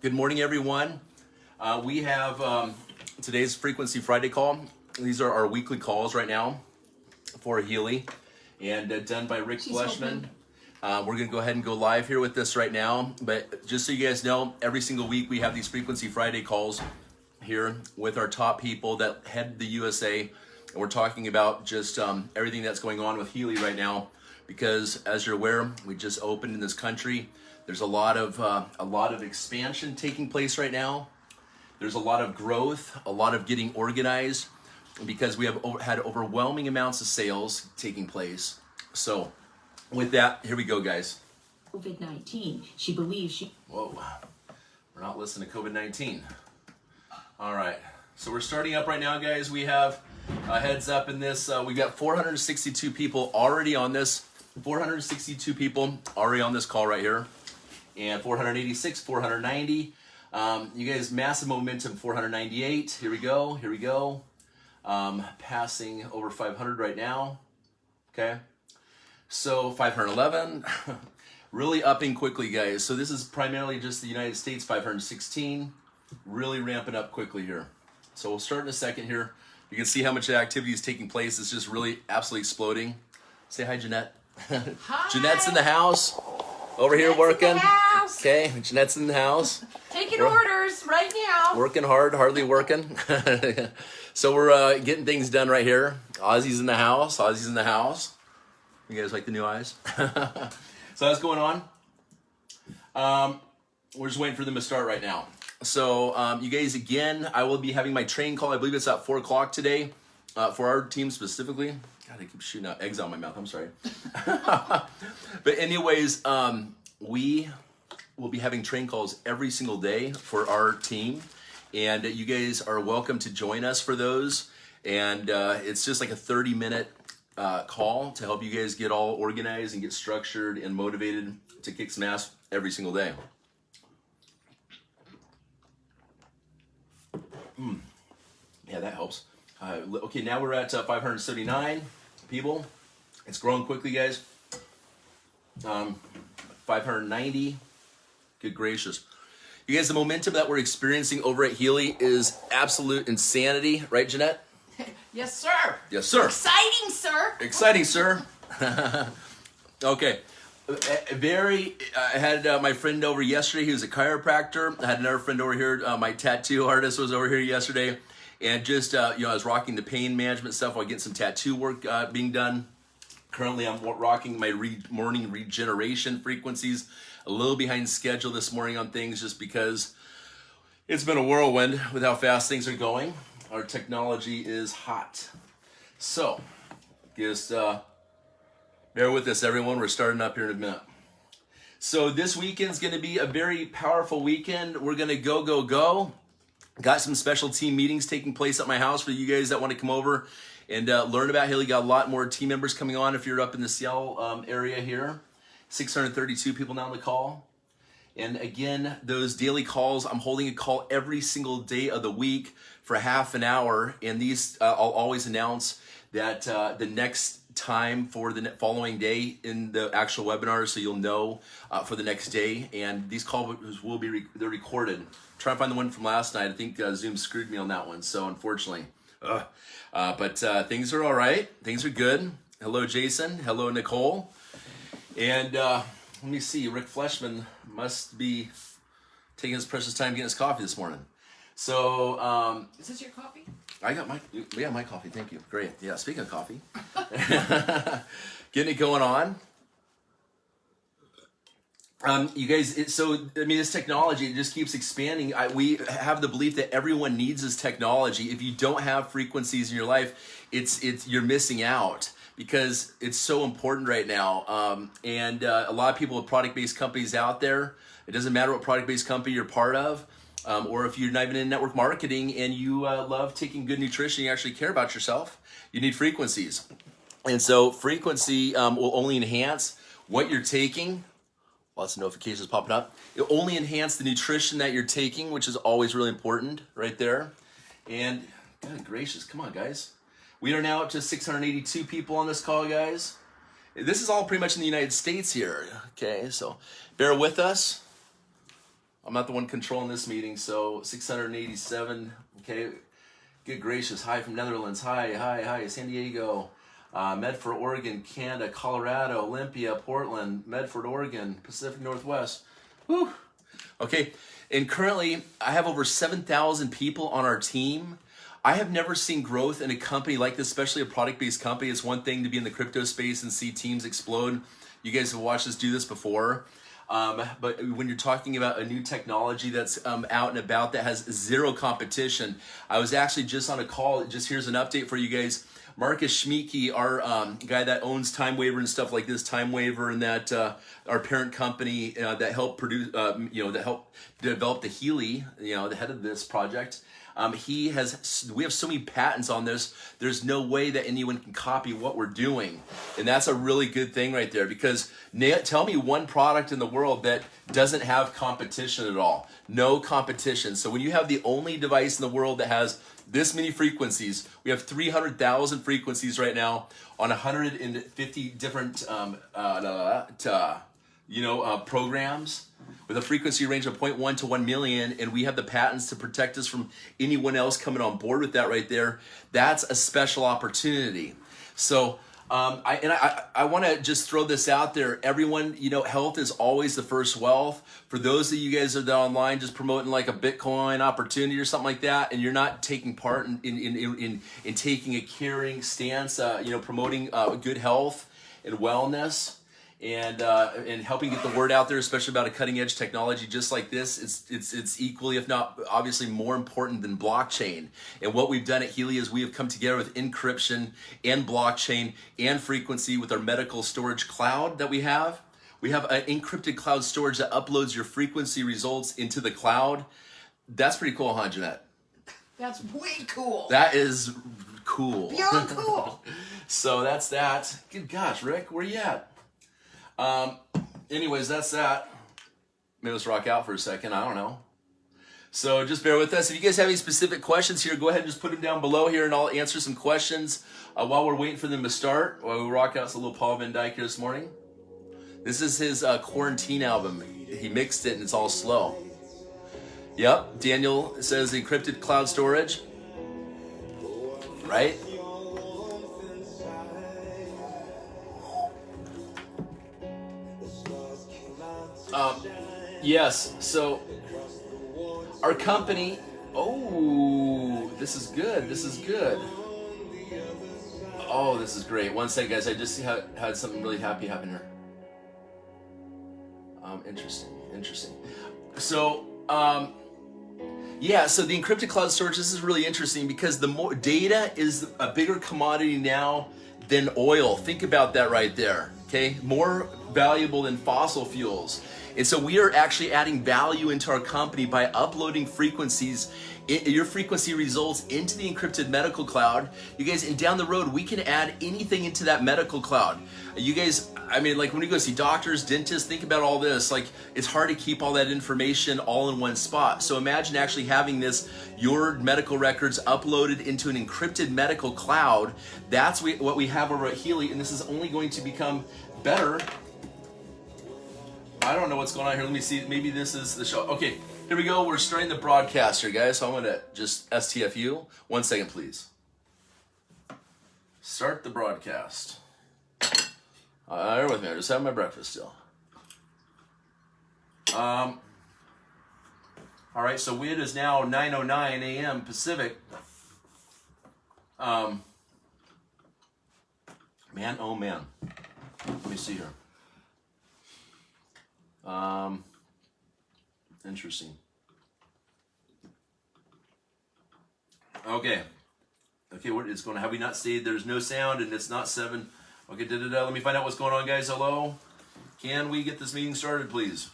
Good morning, everyone. We have today's Frequency Friday call. These are our weekly calls right now for Healy, and done by Rick Fleshman. We're going to go ahead and go live here with this right now. But just so you guys know, every single week we have these Frequency Friday calls here with our top people that head the USA. And we're talking about just everything that's going on with Healy right now. Because as you're aware, we just opened in this country. There's a lot of expansion taking place right now. There's a lot of growth, a lot of getting organized, because we have had overwhelming amounts of sales taking place. So with that, here we go, guys. COVID-19. She believes she... Whoa. We're not listening to COVID-19. All right. So we're starting up right now, guys. We have a heads up in this. We've got 462 people already on this. 462 people already on this call right here. And 486, 490. You guys, massive momentum, 498. Here we go. Passing over 500 right now. Okay. So 511. Really upping quickly, guys. So this is primarily just the United States, 516. Really ramping up quickly here. So we'll start in a second here. You can see how much activity is taking place. It's just really absolutely exploding. Say hi, Jeanette. Hi. Jeanette's in the house. Over here working. Okay, Jeanette's in the house. Taking orders right now. Working hard, hardly working. So we're getting things done right here. Ozzy's in the house. You guys like the new eyes? So that's going on. We're just waiting for them to start right now. So you guys, again, I will be having my train call. I believe it's at 4 o'clock today for our team specifically. God, I keep shooting out eggs out my mouth. I'm sorry. But anyways, we will be having train calls every single day for our team. And you guys are welcome to join us for those. And it's just like a 30-minute call to help you guys get all organized and get structured and motivated to kick some ass every single day. Yeah, that helps. Okay, now we're at 579 people. It's growing quickly, guys. 590. Good gracious. You guys, the momentum that we're experiencing over at Healy is absolute insanity. Right, Jeanette? Yes, sir. Yes, sir. Exciting, sir. Exciting, sir. Okay. I had my friend over yesterday. He was a chiropractor. I had another friend over here. My tattoo artist was over here yesterday. And just, I was rocking the pain management stuff while getting some tattoo work being done. Currently, I'm rocking my morning regeneration frequencies. A little behind schedule this morning on things just because it's been a whirlwind with how fast things are going. Our technology is hot. So, just bear with us, everyone. We're starting up here in a minute. So this weekend's going to be a very powerful weekend. We're going to go. Got some special team meetings taking place at my house for you guys that want to come over and learn about Healy. Got a lot more team members coming on if you're up in the Seattle area here. 632 people now on the call. And again, those daily calls, I'm holding a call every single day of the week for half an hour. And these, I'll always announce that the next time for the following day in the actual webinar, so you'll know for the next day. And these calls will be they're recorded. Trying to find the one from last night. I think Zoom screwed me on that one, so unfortunately. But things are all right. Things are good. Hello, Jason. Hello, Nicole. And let me see. Rick Fleshman must be taking his precious time getting his coffee this morning. So Is this your coffee? I got my coffee. Thank you. Great. Yeah. Speaking of coffee, getting it going on. You guys, this technology, it just keeps expanding. We have the belief that everyone needs this technology. If you don't have frequencies in your life, you're missing out because it's so important right now. And a lot of people with product-based companies out there, it doesn't matter what product-based company you're part of, or if you're not even in network marketing and you love taking good nutrition, you actually care about yourself, you need frequencies. And so frequency will only enhance what you're taking. Lots of notifications popping up. It only enhance the nutrition that you're taking, which is always really important right there. And God gracious, come on, guys. We are now up to 682 people on this call, guys. This is all pretty much in the United States here. Okay, so bear with us. I'm not the one controlling this meeting, so 687. Okay, good gracious. Hi from Netherlands. Hi, San Diego. Medford, Oregon, Canada, Colorado, Olympia, Portland, Medford, Oregon, Pacific Northwest. Whew. Okay, and currently I have over 7,000 people on our team. I have never seen growth in a company like this, especially a product-based company. It's one thing to be in the crypto space and see teams explode. You guys have watched us do this before. But when you're talking about a new technology that's out and about that has zero competition, I was actually just on a call. Just here's an update for you guys. Marcus Schmieke, our guy that owns Time Waver and stuff like this, Time Waver, and that our parent company that helped produce, that helped develop the Healy, the head of this project. We have so many patents on this. There's no way that anyone can copy what we're doing, and that's a really good thing right there. Because tell me one product in the world that doesn't have competition at all. No competition. So when you have the only device in the world that has this many frequencies, we have 300,000 frequencies right now on 150 different programs with a frequency range of 0.1 to 1 million, and we have the patents to protect us from anyone else coming on board with that right there. That's a special opportunity. So I want to just throw this out there. Everyone, health is always the first wealth. For those of you guys that are online just promoting like a Bitcoin opportunity or something like that, and you're not taking part in taking a caring stance, promoting good health and wellness, and helping get the word out there, especially about a cutting edge technology just like this, it's equally, if not obviously more important than blockchain. And what we've done at Healy is we have come together with encryption and blockchain and frequency with our medical storage cloud that we have. We have an encrypted cloud storage that uploads your frequency results into the cloud. That's pretty cool, huh, Jeanette? That's way cool. That is cool. Beyond cool. So that's that. Good gosh, Rick, where you at? Anyways, that's that. Maybe let's rock out for a second. I don't know. So just bear with us. If you guys have any specific questions here, go ahead and just put them down below here, and I'll answer some questions while we're waiting for them to start. While we rock out, it's a little Paul Van Dyke here this morning. This is his quarantine album. He mixed it, and it's all slow. Yep. Daniel says encrypted cloud storage. Right? Yes, so our company, this is good, Oh, this is great. One second, guys, I just had something really happy happen here. Interesting. So, so the encrypted cloud storage, this is really interesting because the more data is a bigger commodity now than oil. Think about that right there, okay? More valuable than fossil fuels. And so we are actually adding value into our company by uploading frequencies, your frequency results into the encrypted medical cloud. You guys, and down the road, we can add anything into that medical cloud. You guys, like when you go see doctors, dentists, think about all this. Like, it's hard to keep all that information all in one spot. So imagine actually having your medical records uploaded into an encrypted medical cloud. That's what we have over at Healy, and this is only going to become better. I don't know what's going on here. Let me see. Maybe this is the show. Okay, here we go. We're starting the broadcast here, guys. So I'm going to just STFU. 1 second, please. Start the broadcast. Bear with me. I just have my breakfast still. All right, so it is now 9:09 a.m. Pacific. Man, oh man. Let me see here. Interesting. Okay, what it's going to have we not stayed? There's no sound and it's not 7. Okay, Let me find out what's going on, guys. Hello? Can we get this meeting started, please?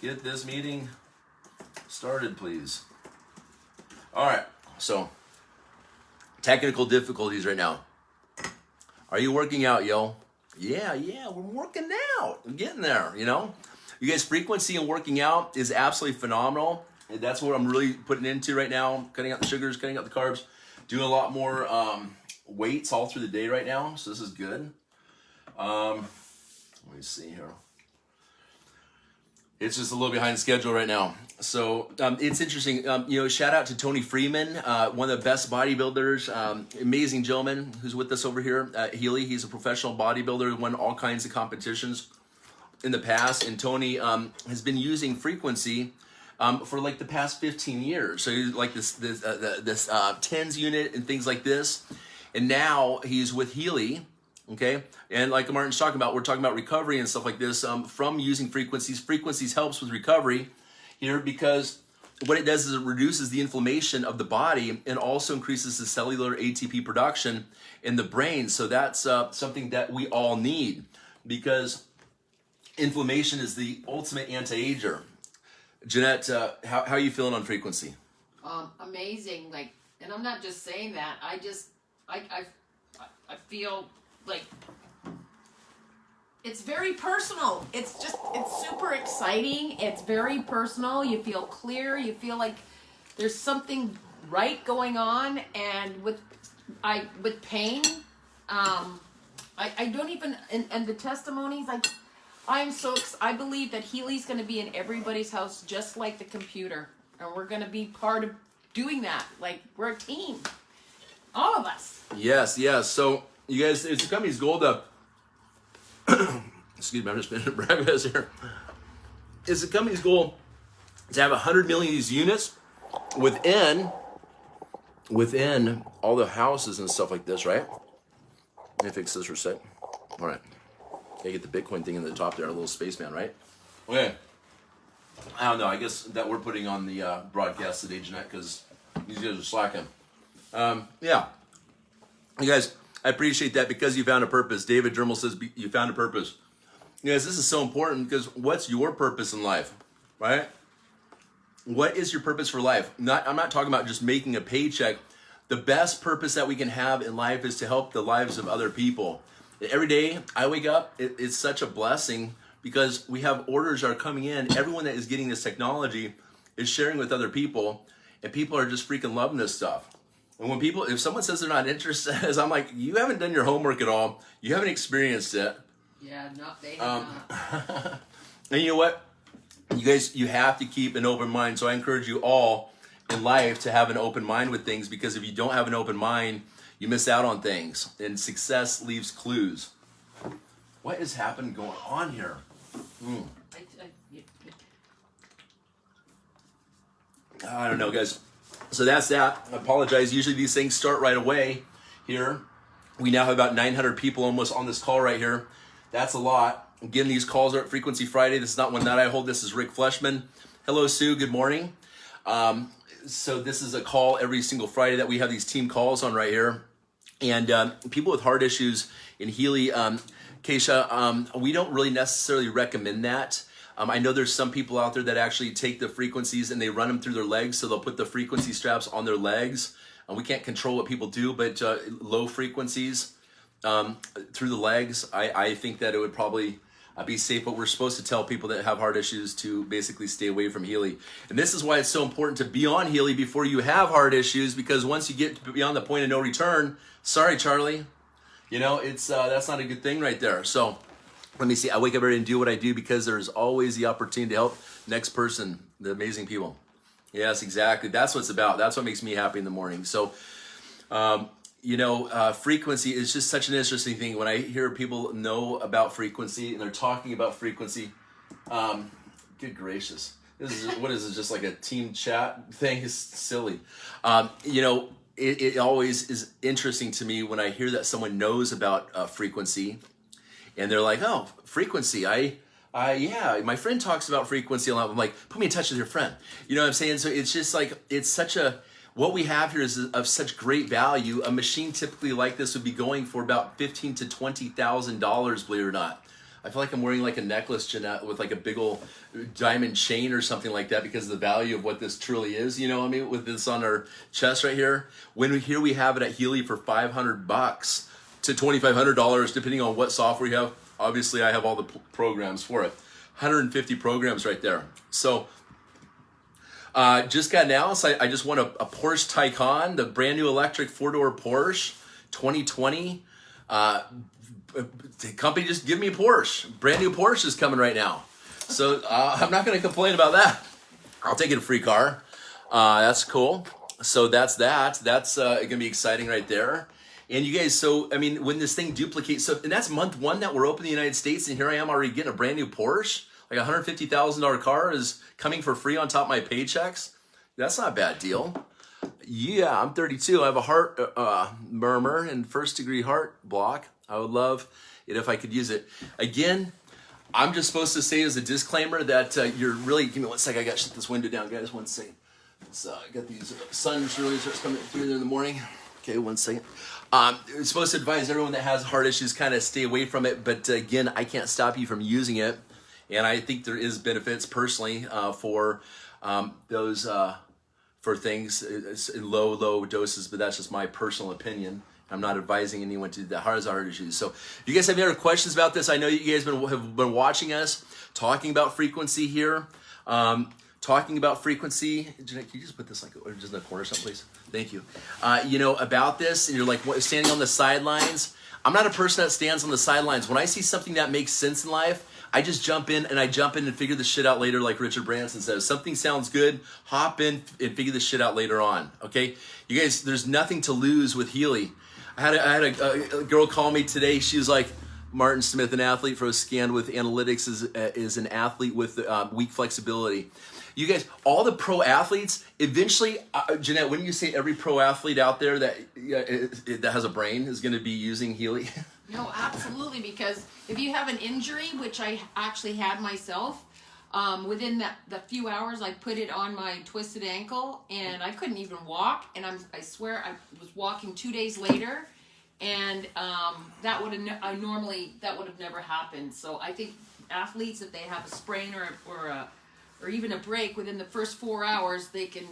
Get this meeting started, please. All right, so technical difficulties right now. Are you working out, yo? Yeah, we're working out. We're getting there, You guys, frequency and working out is absolutely phenomenal. And that's what I'm really putting into right now. Cutting out the sugars, cutting out the carbs. Doing a lot more weights all through the day right now. So this is good. Let me see here. It's just a little behind schedule right now. So it's interesting. Shout out to Tony Freeman, one of the best bodybuilders, amazing gentleman who's with us over here at Healy. He's a professional bodybuilder, won all kinds of competitions in the past. And Tony has been using frequency for like the past 15 years. So he's like this TENS unit and things like this. And now he's with Healy. Okay, and like Martin's talking about, we're talking about recovery and stuff like this from using frequencies. Frequencies helps with recovery here because what it does is it reduces the inflammation of the body and also increases the cellular ATP production in the brain. So that's something that we all need because inflammation is the ultimate anti-ager. Jeanette, how are you feeling on frequency? Amazing. And I'm not just saying that. I feel like it's very personal. It's super exciting. It's very personal. You feel clear. You feel like there's something right going on. And with pain, I don't even, and the testimonies, I believe that Healy's going to be in everybody's house just like the computer. And we're going to be part of doing that. We're a team. All of us. Yes. So, you guys, it's the company's goal to, excuse me, I'm just finishing breakfast here. It's the company's goal to have 100 million of these units within all the houses and stuff like this, right? Let me fix this for a sec. All right. Gotta get the Bitcoin thing in the top there, a little spaceman, right? Okay. I don't know. I guess that we're putting on the broadcast today, Jeanette, because these guys are slacking. Yeah. You guys, I appreciate that because you found a purpose. David Dermal says you found a purpose. You guys, this is so important because what's your purpose in life, right? What is your purpose for life? I'm not talking about just making a paycheck. The best purpose that we can have in life is to help the lives of other people. Every day I wake up, it's such a blessing because we have orders that are coming in. Everyone that is getting this technology is sharing with other people, and people are just freaking loving this stuff. And if someone says they're not interested, I'm like, you haven't done your homework at all. You haven't experienced it. Yeah, they have not. And you know what? You guys, you have to keep an open mind. So I encourage you all in life to have an open mind with things because if you don't have an open mind, you miss out on things. And success leaves clues. What is happening going on here? I don't know, guys. So that's that. I apologize. Usually these things start right away here. We now have about 900 people almost on this call right here. That's a lot. Again, these calls are at Frequency Friday. This is not one that I hold. This is Rick Fleshman. Hello, Sue. Good morning. So this is a call every single Friday that we have these team calls on right here. And people with heart issues in Healy, Keisha, we don't really necessarily recommend that. I know there's some people out there that actually take the frequencies and they run them through their legs. So they'll put the frequency straps on their legs. We can't control what people do, but low frequencies through the legs, I think that it would probably be safe. But we're supposed to tell people that have heart issues to basically stay away from Healy. And this is why it's so important to be on Healy before you have heart issues, because once you get beyond the point of no return, sorry, Charlie, it's that's not a good thing right there. So let me see. I wake up every day and do what I do because there's always the opportunity to help next person, the amazing people. Yes, exactly. That's what it's about. That's what makes me happy in the morning. So, frequency is just such an interesting thing. When I hear people know about frequency and they're talking about frequency, good gracious. What is this, just like a team chat thing? It's silly. It always is interesting to me when I hear that someone knows about frequency and they're like, oh, frequency. Yeah, my friend talks about frequency a lot. I'm like, put me in touch with your friend. You know what I'm saying? So it's just like, what we have here is of such great value. A machine typically like this would be going for about $15,000 to $20,000, believe it or not. I feel like I'm wearing like a necklace, Jeanette, with like a big old diamond chain or something like that because of the value of what this truly is. You know what I mean? With this on our chest right here. Here we have it at Healy for $500 to $2,500, depending on what software you have. Obviously, I have all the programs for it. 150 programs right there. So, just got announced. I just won a Porsche Taycan, the brand new electric 4-door Porsche, 2020. The company just give me a Porsche. Brand new Porsche is coming right now. So I'm not going to complain about that. I'll take it a free car. That's cool. So that's that. That's going to be exciting right there. And you guys, so, I mean, when this thing duplicates, so, and that's month one that we're open in the United States, and here I am already getting a brand new Porsche. Like a $150,000 car is coming for free on top of my paychecks. That's not a bad deal. Yeah, I'm 32. I have a heart murmur and first degree heart block. I would love it if I could use it. Again, I'm just supposed to say as a disclaimer that you're really, give me one sec, I got to shut this window down, guys, one second. I got these, sun really starts coming through there in the morning. Okay, one second. It's supposed to advise everyone that has heart issues kind of stay away from it, but again, I can't stop you from using it. And I think there is benefits personally for those, for things in low doses, but that's just my personal opinion. I'm not advising anyone to that has heart issues. So if you guys have any other questions about this, I know you guys have been watching us talking about frequency here. Talking about frequency. Jeanette, can you just put this like just in the corner someplace? Thank you. You know, about this, and you're like standing on the sidelines. I'm not a person that stands on the sidelines. When I see something that makes sense in life, I just jump in and figure the shit out later, like Richard Branson says. Something sounds good, hop in and figure the shit out later on. Okay, you guys, there's nothing to lose with Healy. I had a girl call me today. She was like, Martin Smith, an athlete for a scan with analytics, is an athlete with weak flexibility. You guys, all the pro athletes, eventually, Jeanette, wouldn't you say every pro athlete out there that has a brain is going to be using Healy? No, absolutely, because if you have an injury, which I actually had myself, within the few hours I put it on my twisted ankle, and I couldn't even walk, and I swear I was walking 2 days later, and that would have never happened. So I think athletes, if they have a sprain or even a break within the first 4 hours, they can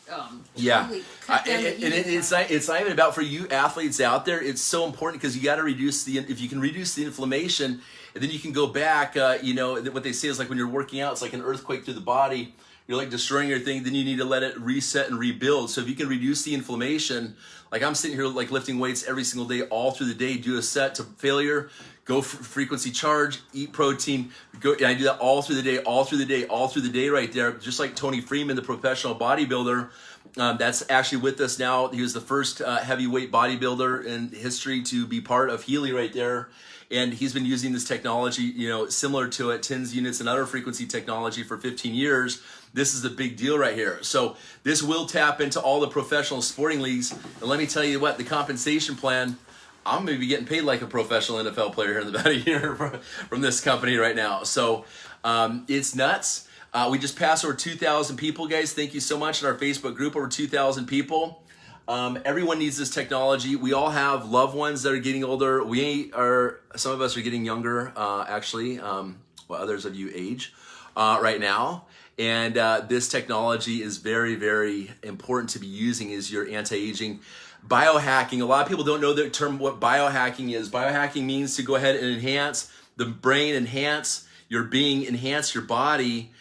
totally cut down the healing time. It's not even about for you athletes out there. It's so important because you got to reduce if you can reduce the inflammation, and then you can go back. You know what they say is like when you're working out, it's like an earthquake through the body. You're like destroying your thing. Then you need to let it reset and rebuild. So if you can reduce the inflammation, like I'm sitting here like lifting weights every single day, all through the day, do a set to failure. Go frequency charge, eat protein. And I do that all through the day right there. Just like Tony Freeman, the professional bodybuilder, that's actually with us now. He was the first heavyweight bodybuilder in history to be part of Healy right there. And he's been using this technology, you know, similar to it, TINS units and other frequency technology for 15 years. This is the big deal right here. So this will tap into all the professional sporting leagues. And let me tell you what, the compensation plan, I'm going to be getting paid like a professional NFL player here in about a year from this company right now. So it's nuts. We just passed over 2,000 people, guys. Thank you so much in our Facebook group, over 2,000 people. Everyone needs this technology. We all have loved ones that are getting older. Some of us are getting younger, actually. Others of you age right now. And this technology is very, very important to be using is your anti-aging. Biohacking, a lot of people don't know the term what biohacking is. Biohacking means to go ahead and enhance the brain, enhance your being, enhance your body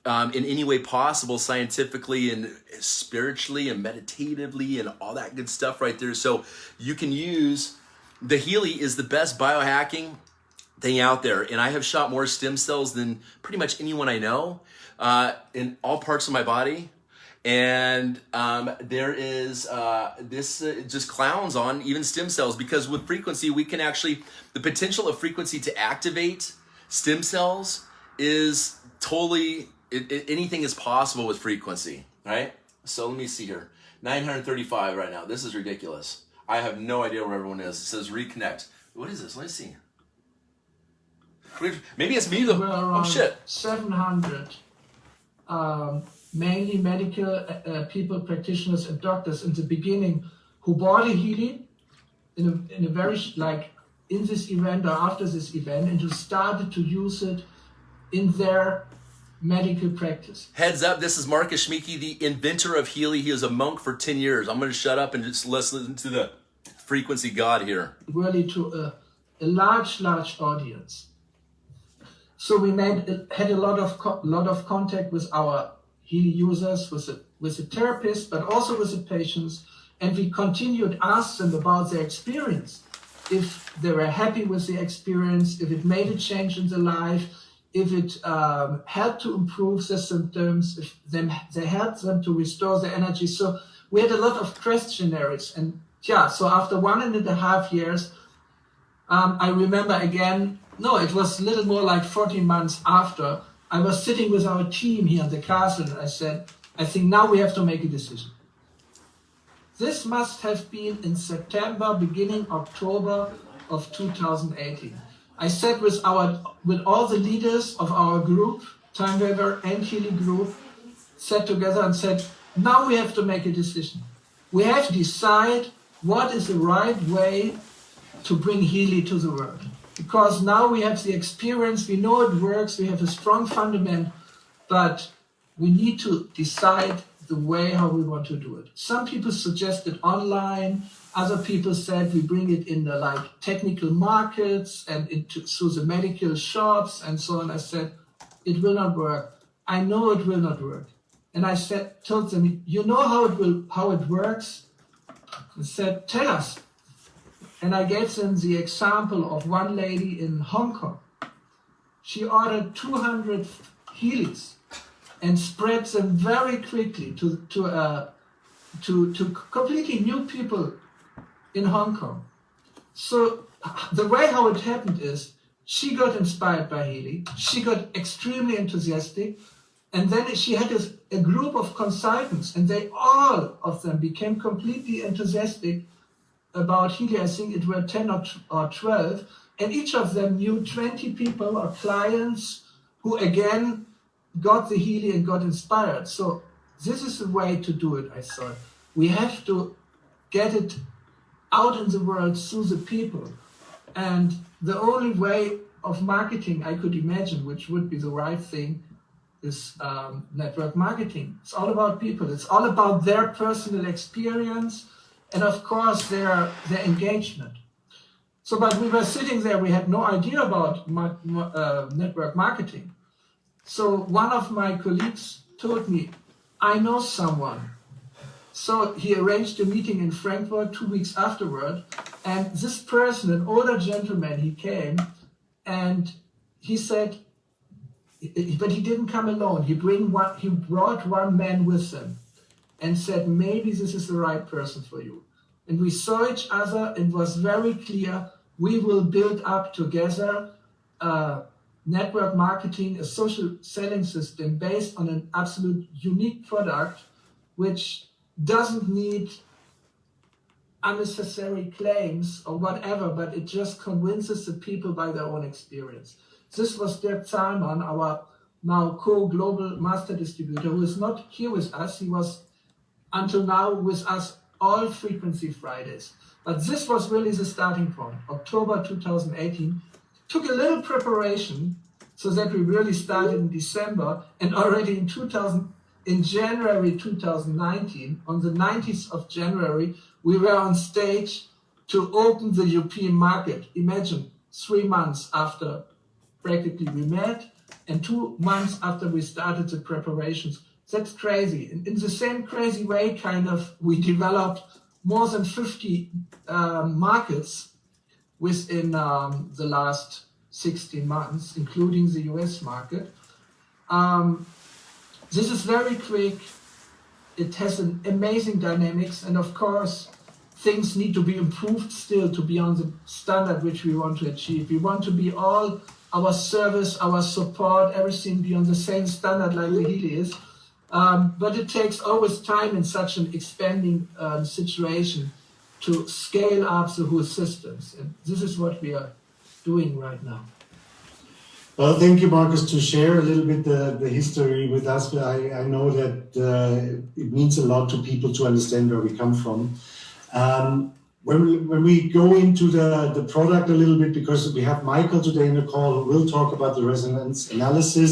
in any way possible, scientifically and spiritually and meditatively and all that good stuff right there. So you can use, the Healy is the best biohacking thing out there. And I have shot more stem cells than pretty much anyone I know in all parts of my body. And there is, this just clowns on even stem cells, because with frequency, we can actually, the potential of frequency to activate stem cells is totally, anything is possible with frequency, right? So let me see here, 935 right now. This is ridiculous. I have no idea where everyone is. It says reconnect. What is this? Let me see. Maybe it's me though. Oh shit. 700. Mainly medical people, practitioners and doctors in the beginning who bought a Healy in a very, like in this event or after this event, and who started to use it in their medical practice. Heads up, this is Marcus Schmieke, the inventor of Healy. He was a monk for 10 years. I'm going to shut up and just listen to the frequency god here. Really to a large audience. So we had a lot of contact with our Healy users, with the therapist, but also with the patients, and we continued to ask them about their experience, if they were happy with the experience, if it made a change in their life, if it helped to improve their symptoms, if they helped them to restore their energy. So we had a lot of questionnaires. And yeah, so after 1.5 years, I remember again, no, it was a little more like 14 months after, I was sitting with our team here in the castle, and I said, I think now we have to make a decision. This must have been in September, beginning October of 2018. I sat with all the leaders of our group, Timeweaver and Healy group, sat together and said, now we have to make a decision. We have to decide what is the right way to bring Healy to the world. Because now we have the experience, we know it works, we have a strong fundament, but we need to decide the way how we want to do it. Some people suggested online, other people said we bring it in the technical markets and through the medical shops and so on. I said, it will not work. I know it will not work. And I told them, you know how it works? I said, tell us. And I gave them the example of one lady in Hong Kong. She ordered 200 Healys and spread them very quickly to completely new people in Hong Kong. So the way how it happened is she got inspired by Healy. She got extremely enthusiastic. And then she had a group of consultants, and all of them became completely enthusiastic about Healy. I think it were 10 or 12, and each of them knew 20 people or clients who again got the Healy and got inspired. So this is the way to do it, I thought. We have to get it out in the world through the people. And the only way of marketing I could imagine, which would be the right thing, is network marketing. It's all about people. It's all about their personal experience and, of course, their engagement. So, but we were sitting there. We had no idea about network marketing. So one of my colleagues told me, I know someone. So he arranged a meeting in Frankfurt 2 weeks afterward. And this person, an older gentleman, he came and he said, but he didn't come alone. He brought one man with him and said, maybe this is the right person for you. And we saw each other. It was very clear. We will build up together network marketing, a social selling system based on an absolute unique product, which doesn't need unnecessary claims or whatever, but it just convinces the people by their own experience. This was Dirk Zahlmann, our now co-global master distributor, who is not here with us. He was until now with us all Frequency Fridays. But this was really the starting point. October 2018 took a little preparation so that we really started in December, and already in January 2019, on the 19th of January, we were on stage to open the European market. Imagine 3 months after practically we met, and 2 months after we started the preparations. That's crazy. And in the same crazy way, we developed more than 50 markets within the last 16 months, including the US market. This is very quick. It has an amazing dynamics, and of course, things need to be improved still to be on the standard which we want to achieve. We want to be all our service, our support, everything be on the same standard like the Healy is. But it takes always time in such an expanding situation to scale up the whole systems. And this is what we are doing right now. Well, thank you, Marcus, to share a little bit the history with us. I know that it means a lot to people to understand where we come from. When we go into the product a little bit, because we have Michael today in the call who will talk about the resonance analysis.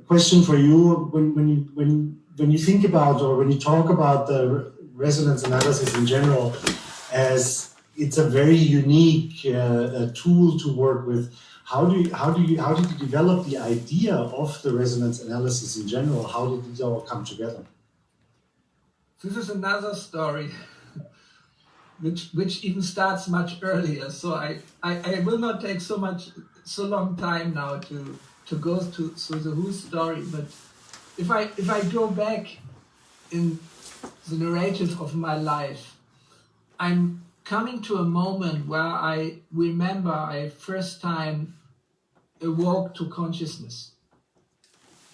Question for you: when you think about, or when you talk about the resonance analysis in general, as it's a very unique tool to work with, how did you develop the idea of the resonance analysis in general? How did it all come together? This is another story, which even starts much earlier. So I will not take so much so long time now to go to the whole story, but if I go back in the narrative of my life, I'm coming to a moment where I remember I first time awoke to consciousness.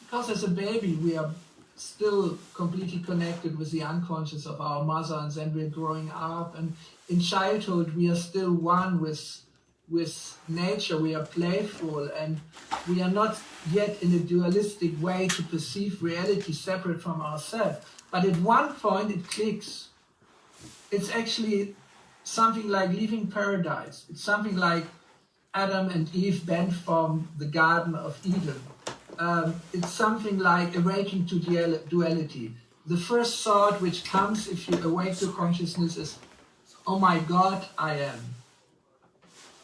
Because as a baby, we are still completely connected with the unconscious of our mother, and then we're growing up, and in childhood we are still one with nature. We are playful, and we are not yet in a dualistic way to perceive reality separate from ourselves. But at one point it clicks. It's actually something like leaving paradise. It's something like Adam and Eve bent from the Garden of Eden. It's something like awakening to duality. The first thought which comes if you awake to consciousness is, oh my God, I am.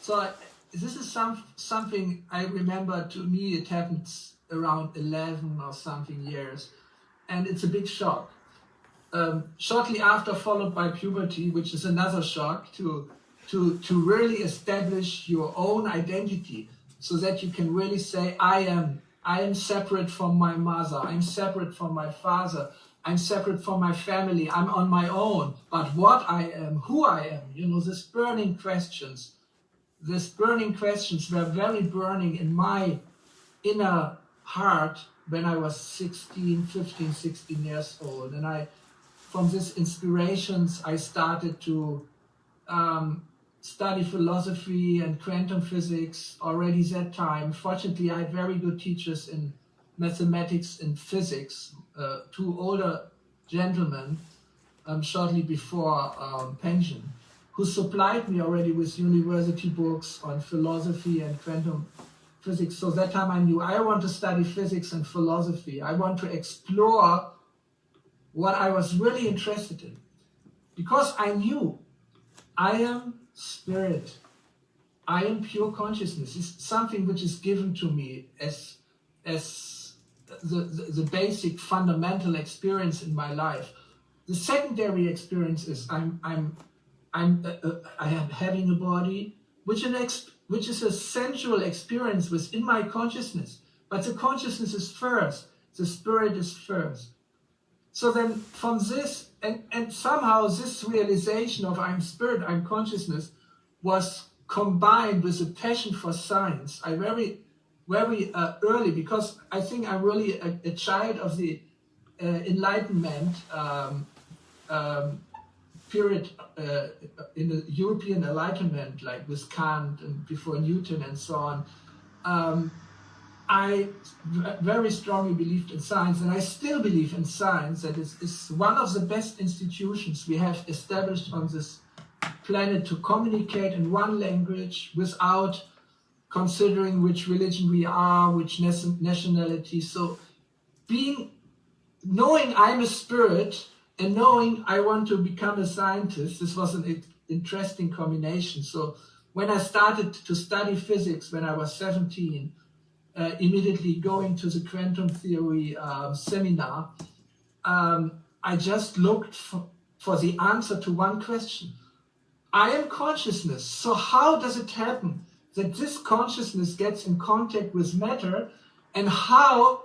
So this is something I remember. To me it happens around 11 or something years, and it's a big shock. Shortly after, followed by puberty, which is another shock, to really establish your own identity, so that you can really say, I am separate from my mother, I'm separate from my father, I'm separate from my family, I'm on my own. But what I am, who I am, these burning questions were very burning in my inner heart when I was 16 years old. And from these inspirations, I started to study philosophy and quantum physics already that time. Fortunately, I had very good teachers in mathematics and physics, two older gentlemen shortly before pension, who supplied me already with university books on philosophy and quantum physics. So that time I knew I want to study physics and philosophy. I want to explore what I was really interested in, because I knew I am spirit. I am pure consciousness. It's something which is given to me as the basic fundamental experience in my life. The secondary experience is I am having a body, which is a sensual experience within my consciousness. But the consciousness is first. The spirit is first. So then from this, and somehow this realization of I'm spirit, I'm consciousness, was combined with a passion for science. I very early, because I think I'm really a child of the Enlightenment period, in the European Enlightenment, like with Kant and before Newton and so on. I very strongly believed in science, and I still believe in science. That is one of the best institutions we have established on this planet to communicate in one language without considering which religion we are, which nationality. So knowing I'm a spirit and knowing I want to become a scientist, this was an interesting combination. So when I started to study physics when I was 17, immediately going to the quantum theory seminar, I just looked for the answer to one question. I am consciousness. So how does it happen that this consciousness gets in contact with matter, and how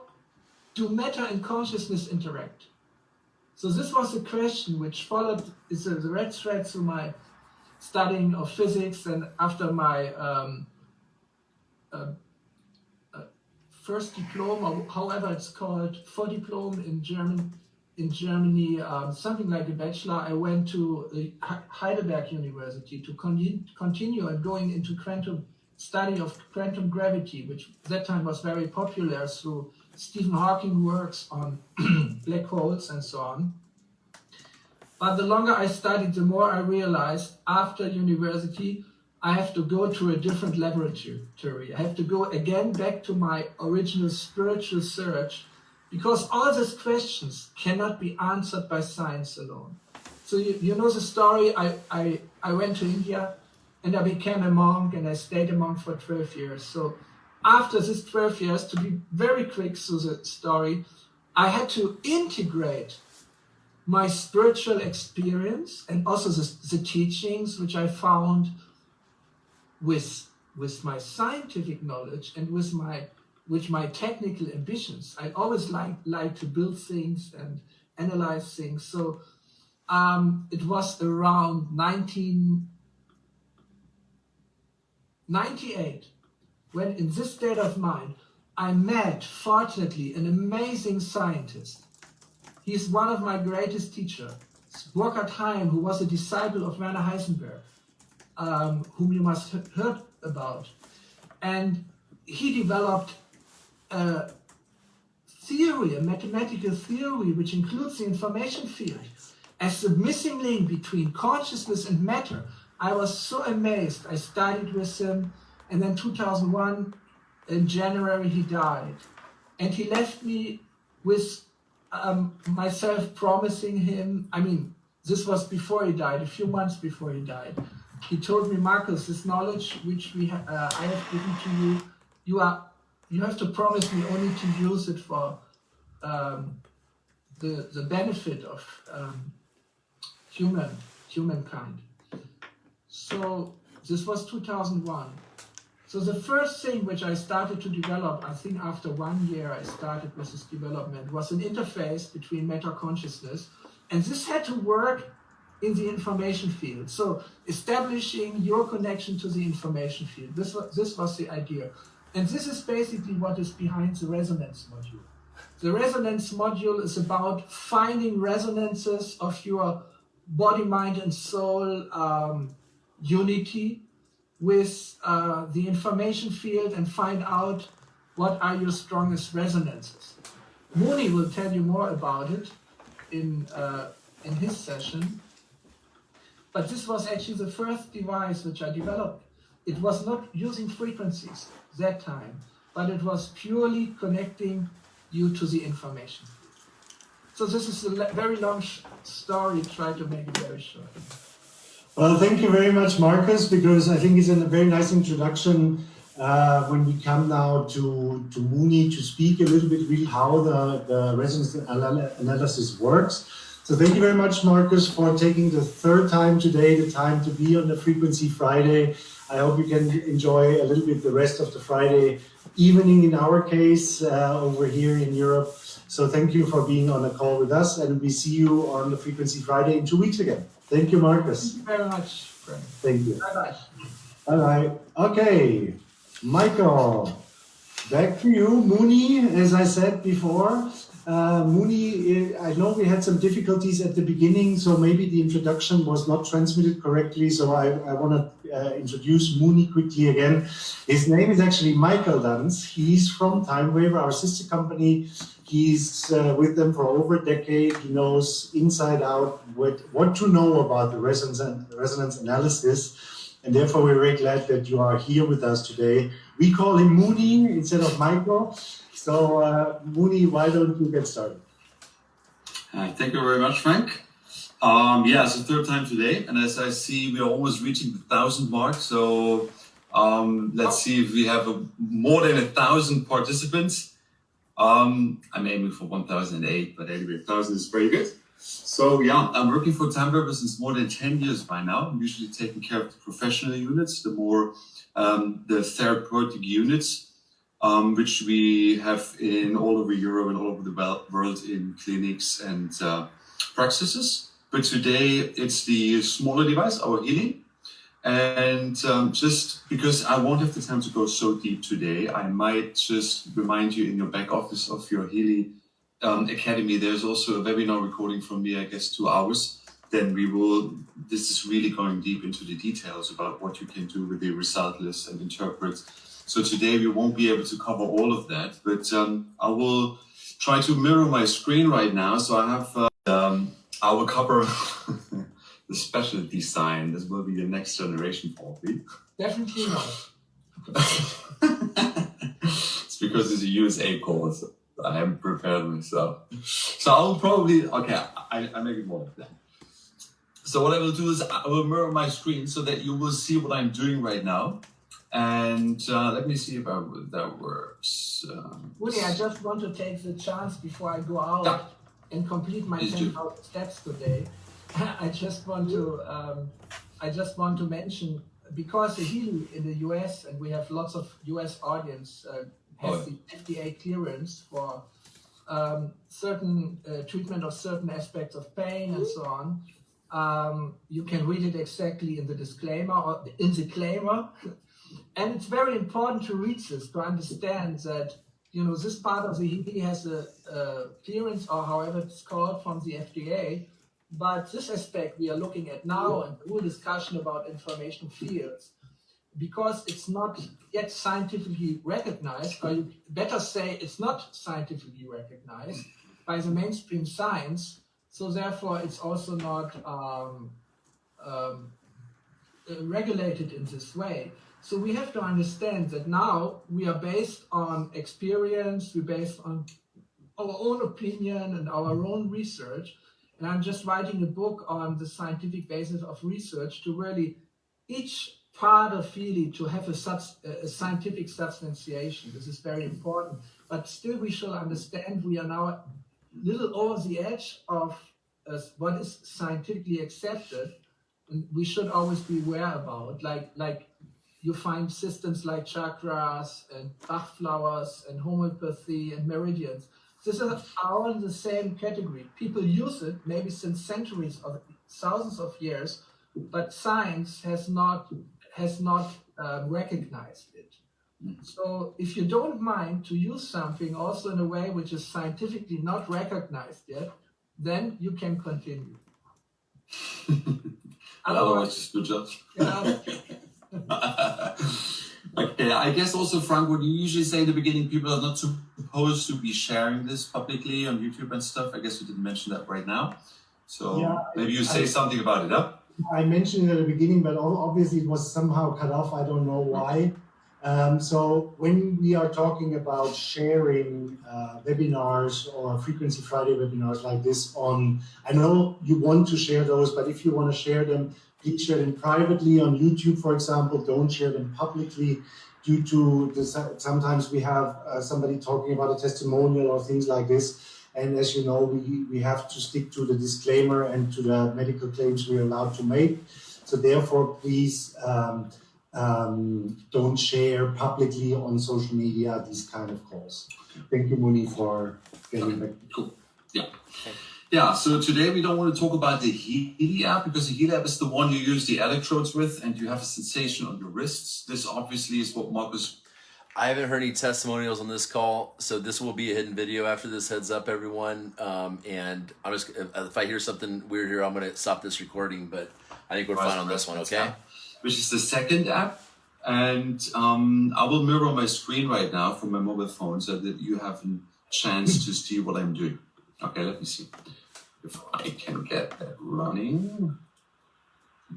do matter and consciousness interact? So this was the question which followed, is the red thread through my studying of physics, and after my first diploma, or however it's called, diploma in Germany, something like a bachelor, I went to Heidelberg University to continue and going into study of quantum gravity, which at that time was very popular through Stephen Hawking works on black holes and so on. But the longer I studied, the more I realized after university, I have to go to a different laboratory. I have to go again back to my original spiritual search, because all these questions cannot be answered by science alone. So you know the story, I went to India and I became a monk, and I stayed a monk for 12 years. So after this 12 years, to be very quick through the story, I had to integrate my spiritual experience and also the teachings which I found with with my scientific knowledge and with my technical ambitions. I always like to build things and analyze things. So it was around 1998 when, in this state of mind, I met, fortunately, an amazing scientist. He's one of my greatest teachers, Burkhard Heim, who was a disciple of Werner Heisenberg, whom you must have heard about. And he developed a theory, a mathematical theory, which includes the information field as the missing link between consciousness and matter. I was so amazed. I studied with him, and then 2001, in January, he died. And he left me with myself promising him, I mean, this was before he died, a few months before he died. He told me, Marcus, this knowledge which I have given to you, you have to promise me only to use it for the benefit of humankind. So this was 2001. So the first thing which I started to develop, I think after 1 year I started with this development, was an interface between meta consciousness, and this had to work in the information field. So establishing your connection to the information field, this was the idea. And this is basically what is behind the resonance module. The resonance module is about finding resonances of your body, mind, and soul unity with the information field and find out what are your strongest resonances. Mooney will tell you more about it in his session. But this was actually the first device which I developed. It was not using frequencies that time, but it was purely connecting you to the information. So this is a very long story, try to make it very short. Well, thank you very much, Marcus, because I think it's a very nice introduction when we come now to Mooney to speak a little bit really how the resonance analysis works. So thank you very much, Marcus, for taking the third time today, the time to be on the Frequency Friday. I hope you can enjoy a little bit the rest of the Friday evening in our case over here in Europe. So thank you for being on a call with us, and we see you on the Frequency Friday in 2 weeks again. Thank you, Marcus. Thank you very much, Frank. Thank you. Bye-bye. Bye-bye. Okay, Michael, back to you. Mooney, as I said before, Mooney, I know we had some difficulties at the beginning, so maybe the introduction was not transmitted correctly, so I want to introduce Mooney quickly again. His name is actually Michael Danz. He's from TimeWaver, our sister company. He's with them for over a decade. He knows inside out what to know about the resonance analysis, and therefore we're very glad that you are here with us today. We call him Mooney instead of Michael. So, Mooney, why don't you get started? Thank you very much, Frank. It's the third time today, and as I see, we are almost reaching the 1,000 mark. So, let's see if we have more than 1,000 participants. I'm aiming for 1,008, but anyway, 1,000 is very good. So, I'm working for TimeWaver since more than 10 years by now. I'm usually taking care of the professional units, the therapeutic units. Which we have in all over Europe and all over the world in clinics and practices. But today it's the smaller device, our Healy. And just because I won't have the time to go so deep today, I might just remind you in your back office of your Healy Academy. There's also a webinar recording from me, I guess 2 hours. Then this is really going deep into the details about what you can do with the result list and interpret. So today we won't be able to cover all of that, but I will try to mirror my screen right now. So I have, I will cover the special design. This will be the next generation probably. Definitely not. It's because it's a USA course. I haven't prepared myself. So I will probably, I make it more like that. So what I will do is I will mirror my screen so that you will see what I'm doing right now. And let me see if that works. Woody, I just want to take the chance before I go out and complete my 10,000 steps today. I just want to mention because the Healy in the US, and we have lots of US audience, has the FDA clearance for certain treatment of certain aspects of pain and so on. You can read it exactly in the disclaimer or in the claimer. And it's very important to read this, to understand that, you know, this part of the Healy has a clearance, or however it's called, from the FDA. But this aspect we are looking at now, and the whole discussion about information fields, because it's not yet scientifically recognized, or you better say it's not scientifically recognized by the mainstream science, so therefore it's also not regulated in this way. So we have to understand that now we are based on experience, we're based on our own opinion and our own research. And I'm just writing a book on the scientific basis of research to really each part of Healy to have a scientific substantiation. This is very important. But still we shall understand we are now a little over the edge of what is scientifically accepted. And we should always be aware about, like you find systems like chakras and Bach flowers and homeopathy and meridians. These are all in the same category. People use it maybe since centuries or thousands of years, but science has not recognized it. So if you don't mind to use something also in a way which is scientifically not recognized yet, then you can continue. Otherwise, just good job. Okay, I guess also, Frank, what you usually say in the beginning, people are not supposed to be sharing this publicly on YouTube and stuff. I guess you didn't mention that right now. So yeah, maybe you say something about it, huh? I mentioned it at the beginning, but obviously it was somehow cut off. I don't know why. So when we are talking about sharing webinars or Frequency Friday webinars like this on, I know you want to share those, but if you want to share them, please share them privately on YouTube, for example. Don't share them publicly due to sometimes we have somebody talking about a testimonial or things like this. And as you know, we have to stick to the disclaimer and to the medical claims we're allowed to make. So therefore, please don't share publicly on social media these kind of calls. Thank you, Muni, for getting back. Cool. Yeah. Yeah, so today we don't want to talk about the Healy app, because the Healy app is the one you use the electrodes with and you have a sensation on your wrists. This obviously is what Marcus... I haven't heard any testimonials on this call, so this will be a hidden video after this. Heads up, everyone. And I'm just, if I hear something weird here, I'm going to stop this recording, but I think we're fine on this one, okay? Which is the second app. And I will mirror my screen right now from my mobile phone so that you have a chance to see what I'm doing. Okay, let me see if I can get that running.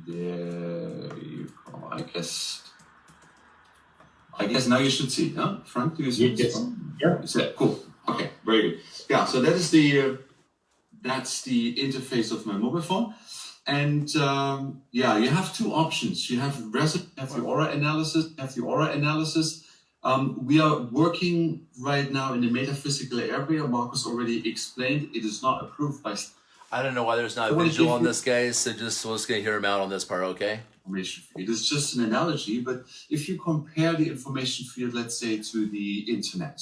There you go. I guess now you should see, huh? Frank, do you see? Yes. Yeah. Cool. Okay, very good. Yeah, so that is that's the interface of my mobile phone. And yeah, you have two options. You have the aura analysis. We are working right now in the metaphysical area. Marcus already explained it is not approved by... I don't know why there's not a visual on this, guys, so just we're just going to hear him out on this part, okay? It is just an analogy, but if you compare the information field, let's say, to the internet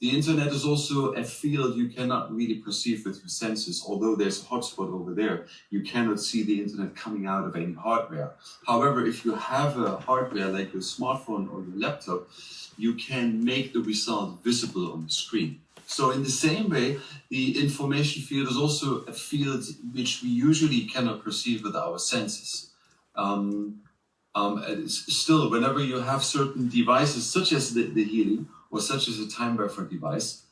is also a field you cannot really perceive with your senses. Although there's a hotspot over there, you cannot see the internet coming out of any hardware. However, if you have a hardware like your smartphone or your laptop, you can make the result visible on the screen. So in the same way, the information field is also a field which we usually cannot perceive with our senses. Still, whenever you have certain devices, such as the Healy, or such as a time reference device,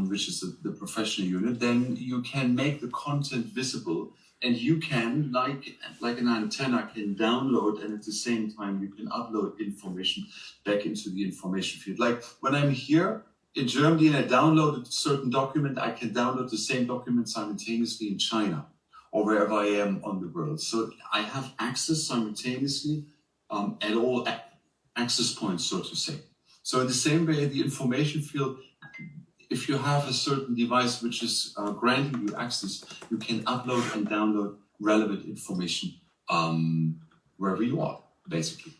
which is the professional unit, then you can make the content visible, and you can, like an antenna, can download, and at the same time you can upload information back into the information field. Like when I'm here in Germany and I download a certain document, I can download the same document simultaneously in China or wherever I am on the world. So I have access simultaneously at all access points, so to say. So in the same way, the information field, if you have a certain device which is granting you access, you can upload and download relevant information wherever you are, basically.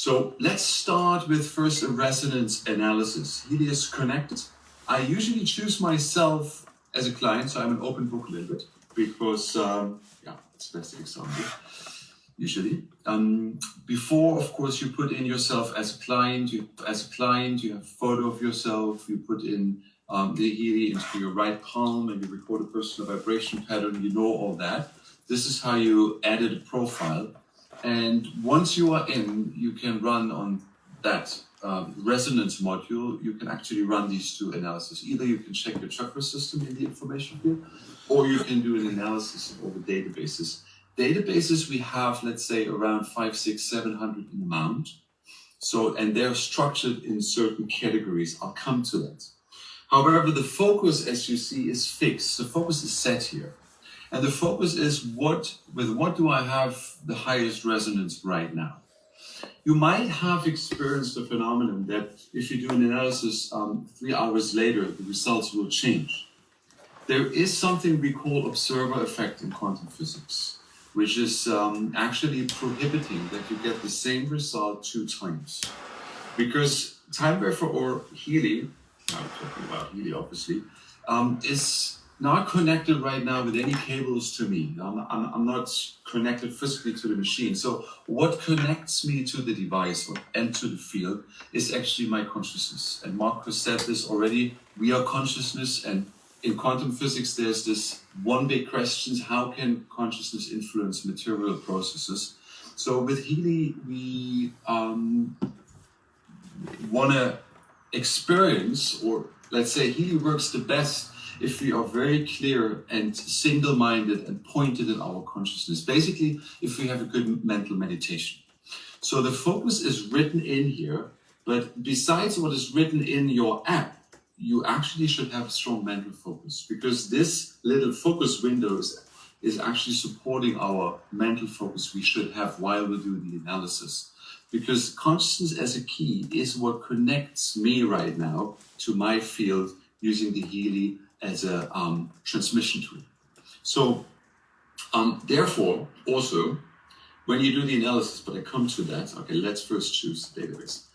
So let's start with first a resonance analysis. Healy is connected. I usually choose myself as a client, so I'm an open book a little bit, because, it's the best example, usually. Before, of course, you put in yourself as a client, you have a photo of yourself, you put in the Healy into your right palm, and you record a personal vibration pattern, you know all that. This is how you edit a profile. And once you are in, you can run on that resonance module, you can actually run these two analyses. Either you can check your chakra system in the information field, or you can do an analysis of all the databases. Databases we have, let's say, around 500, 600, 700 in amount. So, and they're structured in certain categories. I'll come to that. However, the focus, as you see, is fixed. The focus is set here. And the focus is with what do I have the highest resonance right now? You might have experienced the phenomenon that if you do an analysis 3 hours later, the results will change. There is something we call observer effect in quantum physics, which is actually prohibiting that you get the same result 2 times. Because time wave or Healy, I'm talking about Healy obviously, is not connected right now with any cables to me. I'm not connected physically to the machine. So what connects me to the device and to the field is actually my consciousness. And Marcus said this already, we are consciousness, and in quantum physics there's this one big question, how can consciousness influence material processes? So with Healy we want to experience, or let's say Healy works the best if we are very clear and single-minded and pointed in our consciousness. Basically, if we have a good mental meditation. So the focus is written in here, but besides what is written in your app, you actually should have a strong mental focus, because this little focus window is actually supporting our mental focus we should have while we do the analysis. Because consciousness as a key is what connects me right now to my field using the Healy as a transmission tool. So therefore, also, when you do the analysis, but I come to that, okay, let's first choose the database.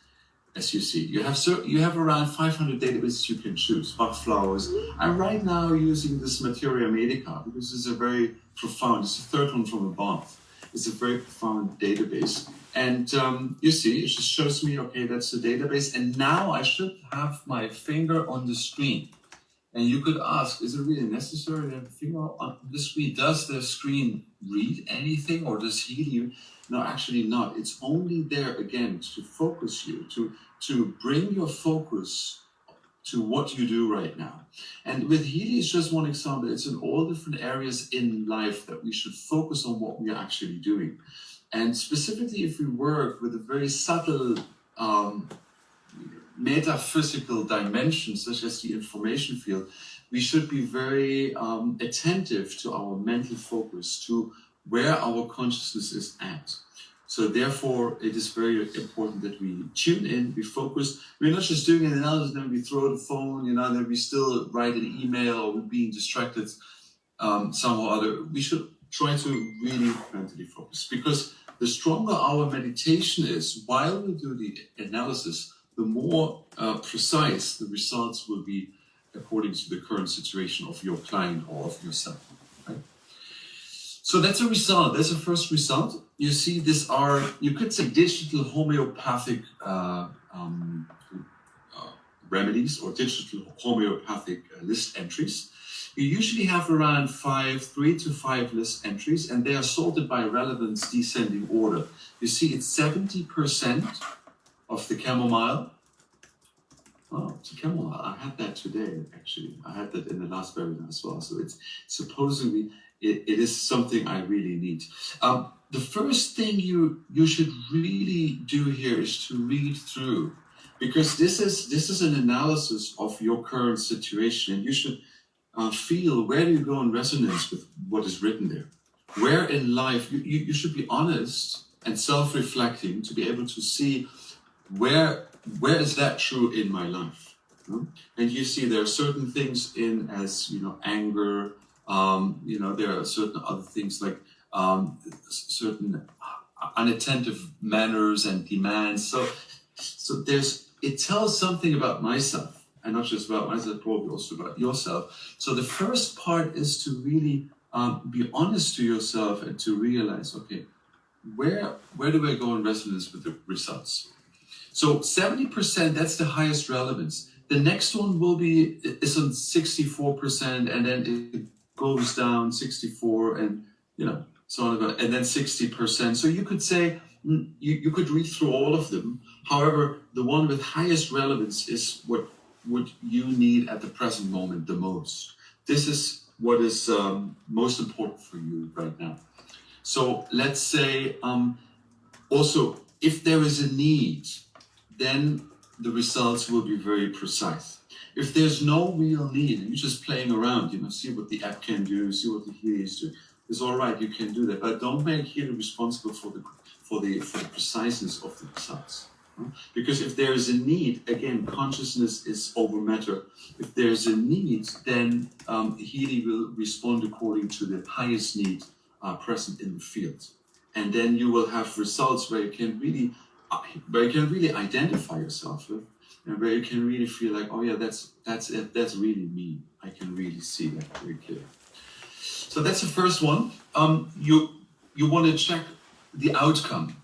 As you see, you have around 500 databases you can choose, Bach flowers. I'm right now using this Materia Medica because it's a very profound, it's the third one from above. It's a very profound database. And you see, it just shows me, okay, that's the database. And now I should have my finger on the screen. And you could ask, is it really necessary to have a finger on the screen? Does the screen read anything, or does Healy? No, actually not. It's only there, again, to focus you, to bring your focus to what you do right now. And with Healy, it's just one example. It's in all different areas in life that we should focus on what we are actually doing. And specifically, if we work with a very subtle metaphysical dimensions, such as the information field, we should be very attentive to our mental focus, to where our consciousness is at. So therefore, it is very important that we tune in, we focus. We're not just doing an analysis, then we throw the phone, then we still write an email, or we're being distracted somehow or other. We should try to really mentally focus, because the stronger our meditation is while we do the analysis, the more precise the results will be according to the current situation of your client or of yourself. Right? So that's a result. That's a first result. You see, these are, you could say, digital homeopathic remedies or digital homeopathic list entries. You usually have around 3 to 5 list entries, and they are sorted by relevance descending order. You see, it's 70% of the chamomile. Oh, it's a chamomile. I had that today, actually. I had that in the last webinar as well. So it's supposedly, it is something I really need. The first thing you should really do here is to read through, because this is an analysis of your current situation, and you should feel, where do you go in resonance with what is written there? Where in life, you should be honest and self-reflecting to be able to see where is that true in my life? And you see there are certain things in as, anger, there are certain other things like certain unattentive manners and demands. So it tells something about myself, and not just about myself, probably also about yourself. So the first part is to really be honest to yourself and to realize, okay, where do I go in resonance with the results? So 70%, that's the highest relevance. The next one is on 64%, and then it goes down 64, and so on about, and then 60%. So you could say you could read through all of them. However, the one with highest relevance is what you need at the present moment the most. This is what is most important for you right now. So let's say also, if there is a need, then the results will be very precise. If there's no real need and you're just playing around, see what the app can do, see what the Healy is doing, it's all right, you can do that, but don't make Healy responsible for the preciseness of the results. Because if there is a need, again, consciousness is over matter. If there's a need, then Healy will respond according to the highest need present in the field, and then you will have results where you can really identify yourself with, and where you can really feel like, oh yeah, that's it, that's really me. I can really see that very clearly. So that's the first one. You want to check the outcome.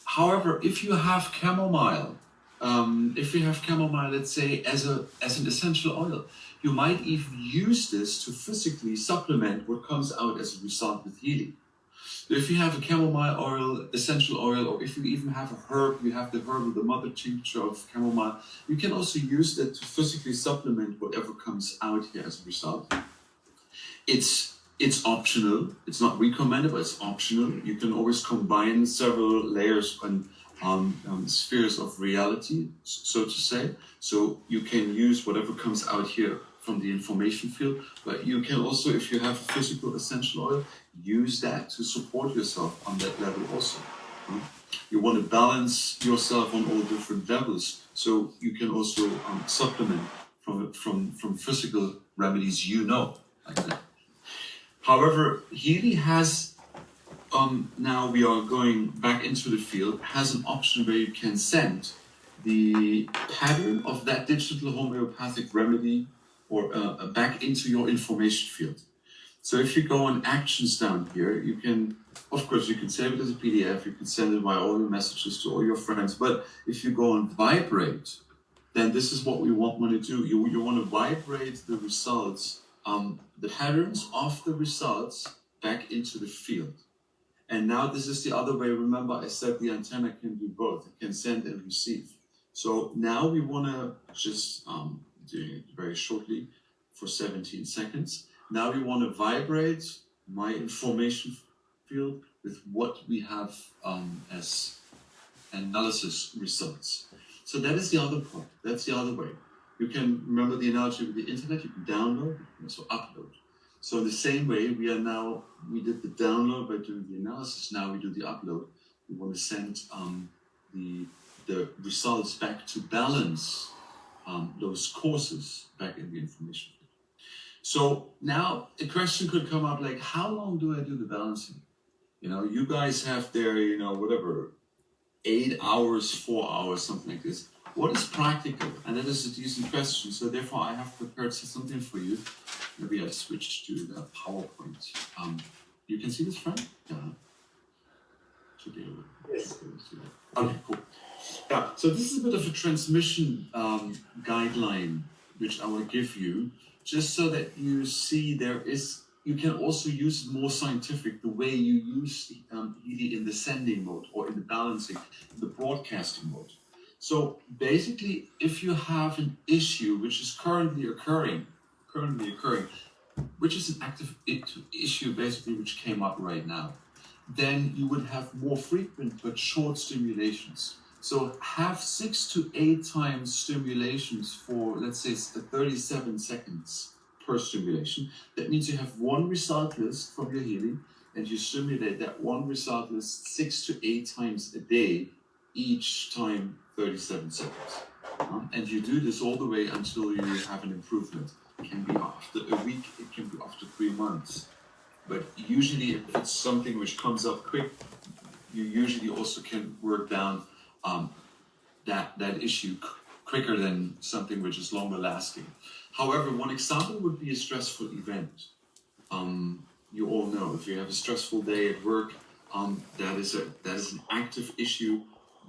However, if you have chamomile, let's say as an essential oil, you might even use this to physically supplement what comes out as a result with Healy. So if you have a chamomile oil, essential oil, or if you even have a herb, you have the herbal, the mother tincture of chamomile, you can also use that to physically supplement whatever comes out here as a result. It's optional. It's not recommended, but it's optional. You can always combine several layers and spheres of reality, so to say. So you can use whatever comes out here from the information field, but you can also, if you have a physical essential oil, use that to support yourself on that level also. You want to balance yourself on all different levels, so you can also supplement from physical remedies, like that. However, Healy has, now we are going back into the field, has an option where you can send the pattern of that digital homeopathic remedy or back into your information field. So if you go on actions down here, you can, of course, you can save it as a PDF, you can send it via all your messages to all your friends, but if you go on vibrate, then this is what we want to do. You want to vibrate the results, the patterns of the results back into the field. And now this is the other way. Remember, I said the antenna can do both. It can send and receive. So now we want to just do it very shortly for 17 seconds. Now we want to vibrate my information field with what we have as analysis results. So that is the other part. That's the other way. You can remember the analogy with the internet. You can download, you can also upload. So in the same way, we did the download by doing the analysis. Now we do the upload. We want to send the results back to balance those courses back in the information. So now a question could come up like, how long do I do the balancing? You guys have there, whatever, 8 hours, 4 hours, something like this. What is practical? And that is a decent question. So therefore, I have prepared something for you. Maybe I switch to the PowerPoint. You can see this, Frank? Yeah. Yes. Okay, cool. Yeah. So this is a bit of a transmission guideline, which I will give you, just so that you see you can also use it more scientific, the way you use Healy in the sending mode or in the balancing, in the broadcasting mode. So basically, if you have an issue which is currently occurring, which is an active issue basically which came up right now, then you would have more frequent but short stimulations. So have 6 to 8 times stimulations for, let's say, 37 seconds per stimulation. That means you have one result list from your Healy, and you stimulate that one result list 6 to 8 times a day, each time 37 seconds. And you do this all the way until you have an improvement. It can be after a week, it can be after 3 months. But usually if it's something which comes up quick, you usually also can work down that issue quicker than something which is longer lasting. However, one example would be a stressful event. You all know if you have a stressful day at work, that is an active issue.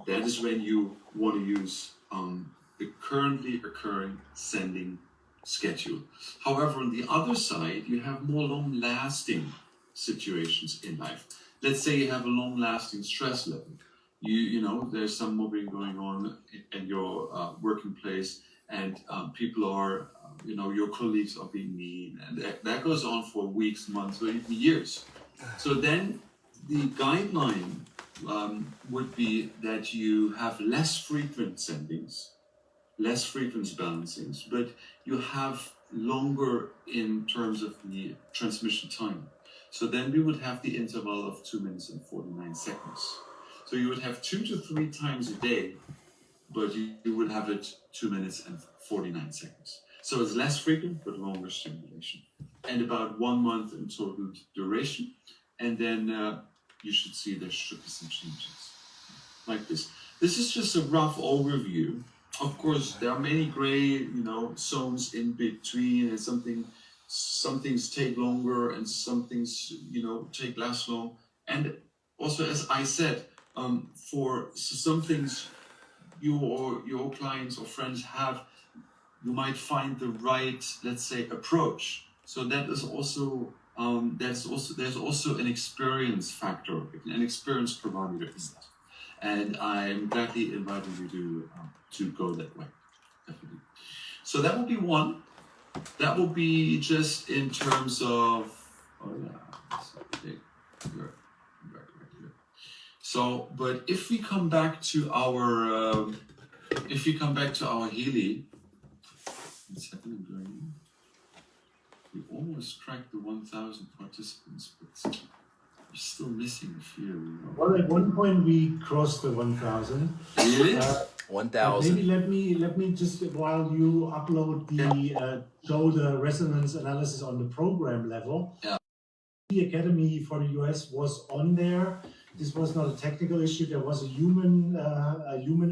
That is when you want to use the currently occurring sending schedule. However, on the other side, you have more long-lasting situations in life. Let's say you have a long-lasting stress level. You know, there's some mobbing going on in your working place, and people are, you know, your colleagues are being mean, and that goes on for weeks, months, or even years. So then the guideline would be that you have less frequent sendings, less frequent balancings, but you have longer in terms of the transmission time. So then we would have the interval of 2 minutes and 49 seconds. So you would have 2 to 3 times a day, but you would have it 2 minutes and 49 seconds. So it's less frequent, but longer stimulation. And about 1 month in total duration. And then you should see there should be some changes like this. This is just a rough overview. Of course, there are many gray, zones in between, and some things take longer and some things, take less long. And also, as I said, for some things you or your clients or friends have, you might find the right, let's say, approach. So that is also, there's also an experience factor, an experience parameter in that. And I'm gladly inviting you to go that way, definitely. So that will be one. That will be just in terms of, So, but if we come back to our, Healy, what's happening going on? We almost cracked the 1,000 participants, but we're still missing a few. Well, at one point we crossed the 1,000. Really? 1,000. Maybe let me just, while you upload show the resonance analysis on the program level. Yeah. The Academy for the US was on there. This was not a technical issue. There was a human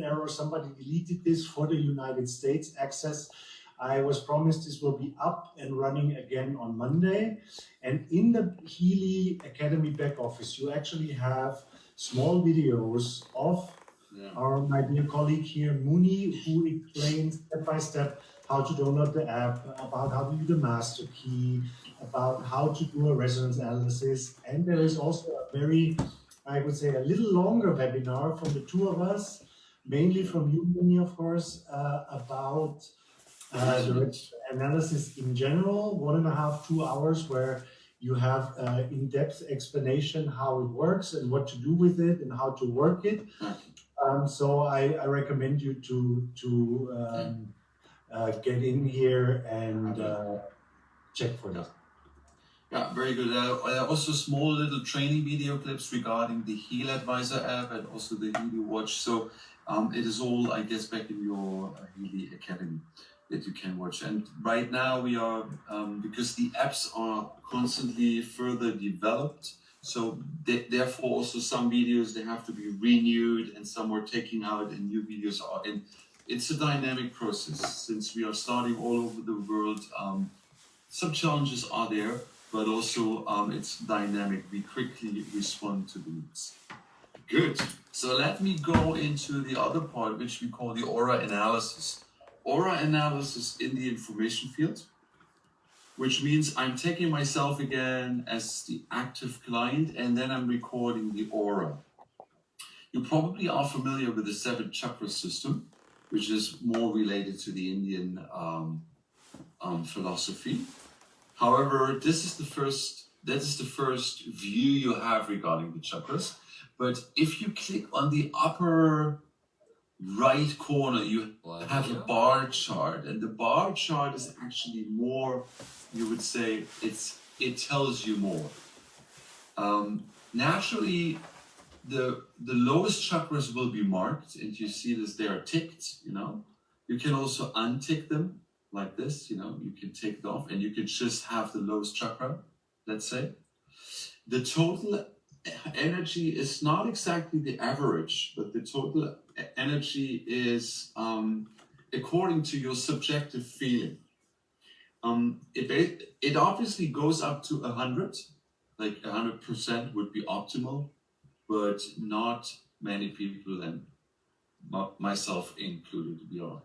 error. Somebody deleted this for the United States access. I was promised this will be up and running again on Monday. And in the Healy Academy back office, you actually have small videos of my dear colleague here, Mooney, who explains step by step how to download the app, about how to do the master key, about how to do a resonance analysis. And there is also a very, I would say, a little longer webinar from the two of us, mainly from you, Mooney, of course, about the analysis in general, 1.5 to 2 hours, where you have in-depth explanation how it works and what to do with it and how to work it. So I recommend you to get in here and check for that. Yeah, very good. Also small little training video clips regarding the Heal Advisor app and also the Healy Watch. So it is all, I guess, back in your Healy Academy that you can watch. And right now we are, because the apps are constantly further developed, so therefore also some videos, they have to be renewed and some are taking out and new videos are in. It's a dynamic process since we are starting all over the world. Some challenges are there, but also it's dynamic. We quickly respond to the needs. Good. So let me go into the other part, which we call the aura analysis. Aura analysis in the information field, which means I'm taking myself again as the active client and then I'm recording the aura. You probably are familiar with the 7 chakra system, which is more related to the Indian philosophy. However, this is the first view you have regarding the chakras. But if you click on the upper right corner, you have a bar chart, and the bar chart is actually more, you would say, it tells you more. Naturally, the lowest chakras will be marked, and you see this, they are ticked, You can also untick them like this, you can take it off, and you can just have the lowest chakra, let's say. The total energy is not exactly the average, but the total energy is according to your subjective feeling. It obviously goes up to 100, like 100% would be optimal, but not many people, and myself included, we are,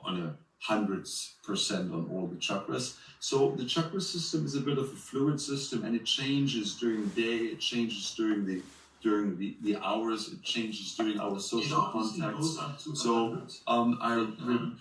on a 100% on all the chakras. So the chakra system is a bit of a fluid system, and it changes during the day, it changes during the hours, it changes during our social contacts. So I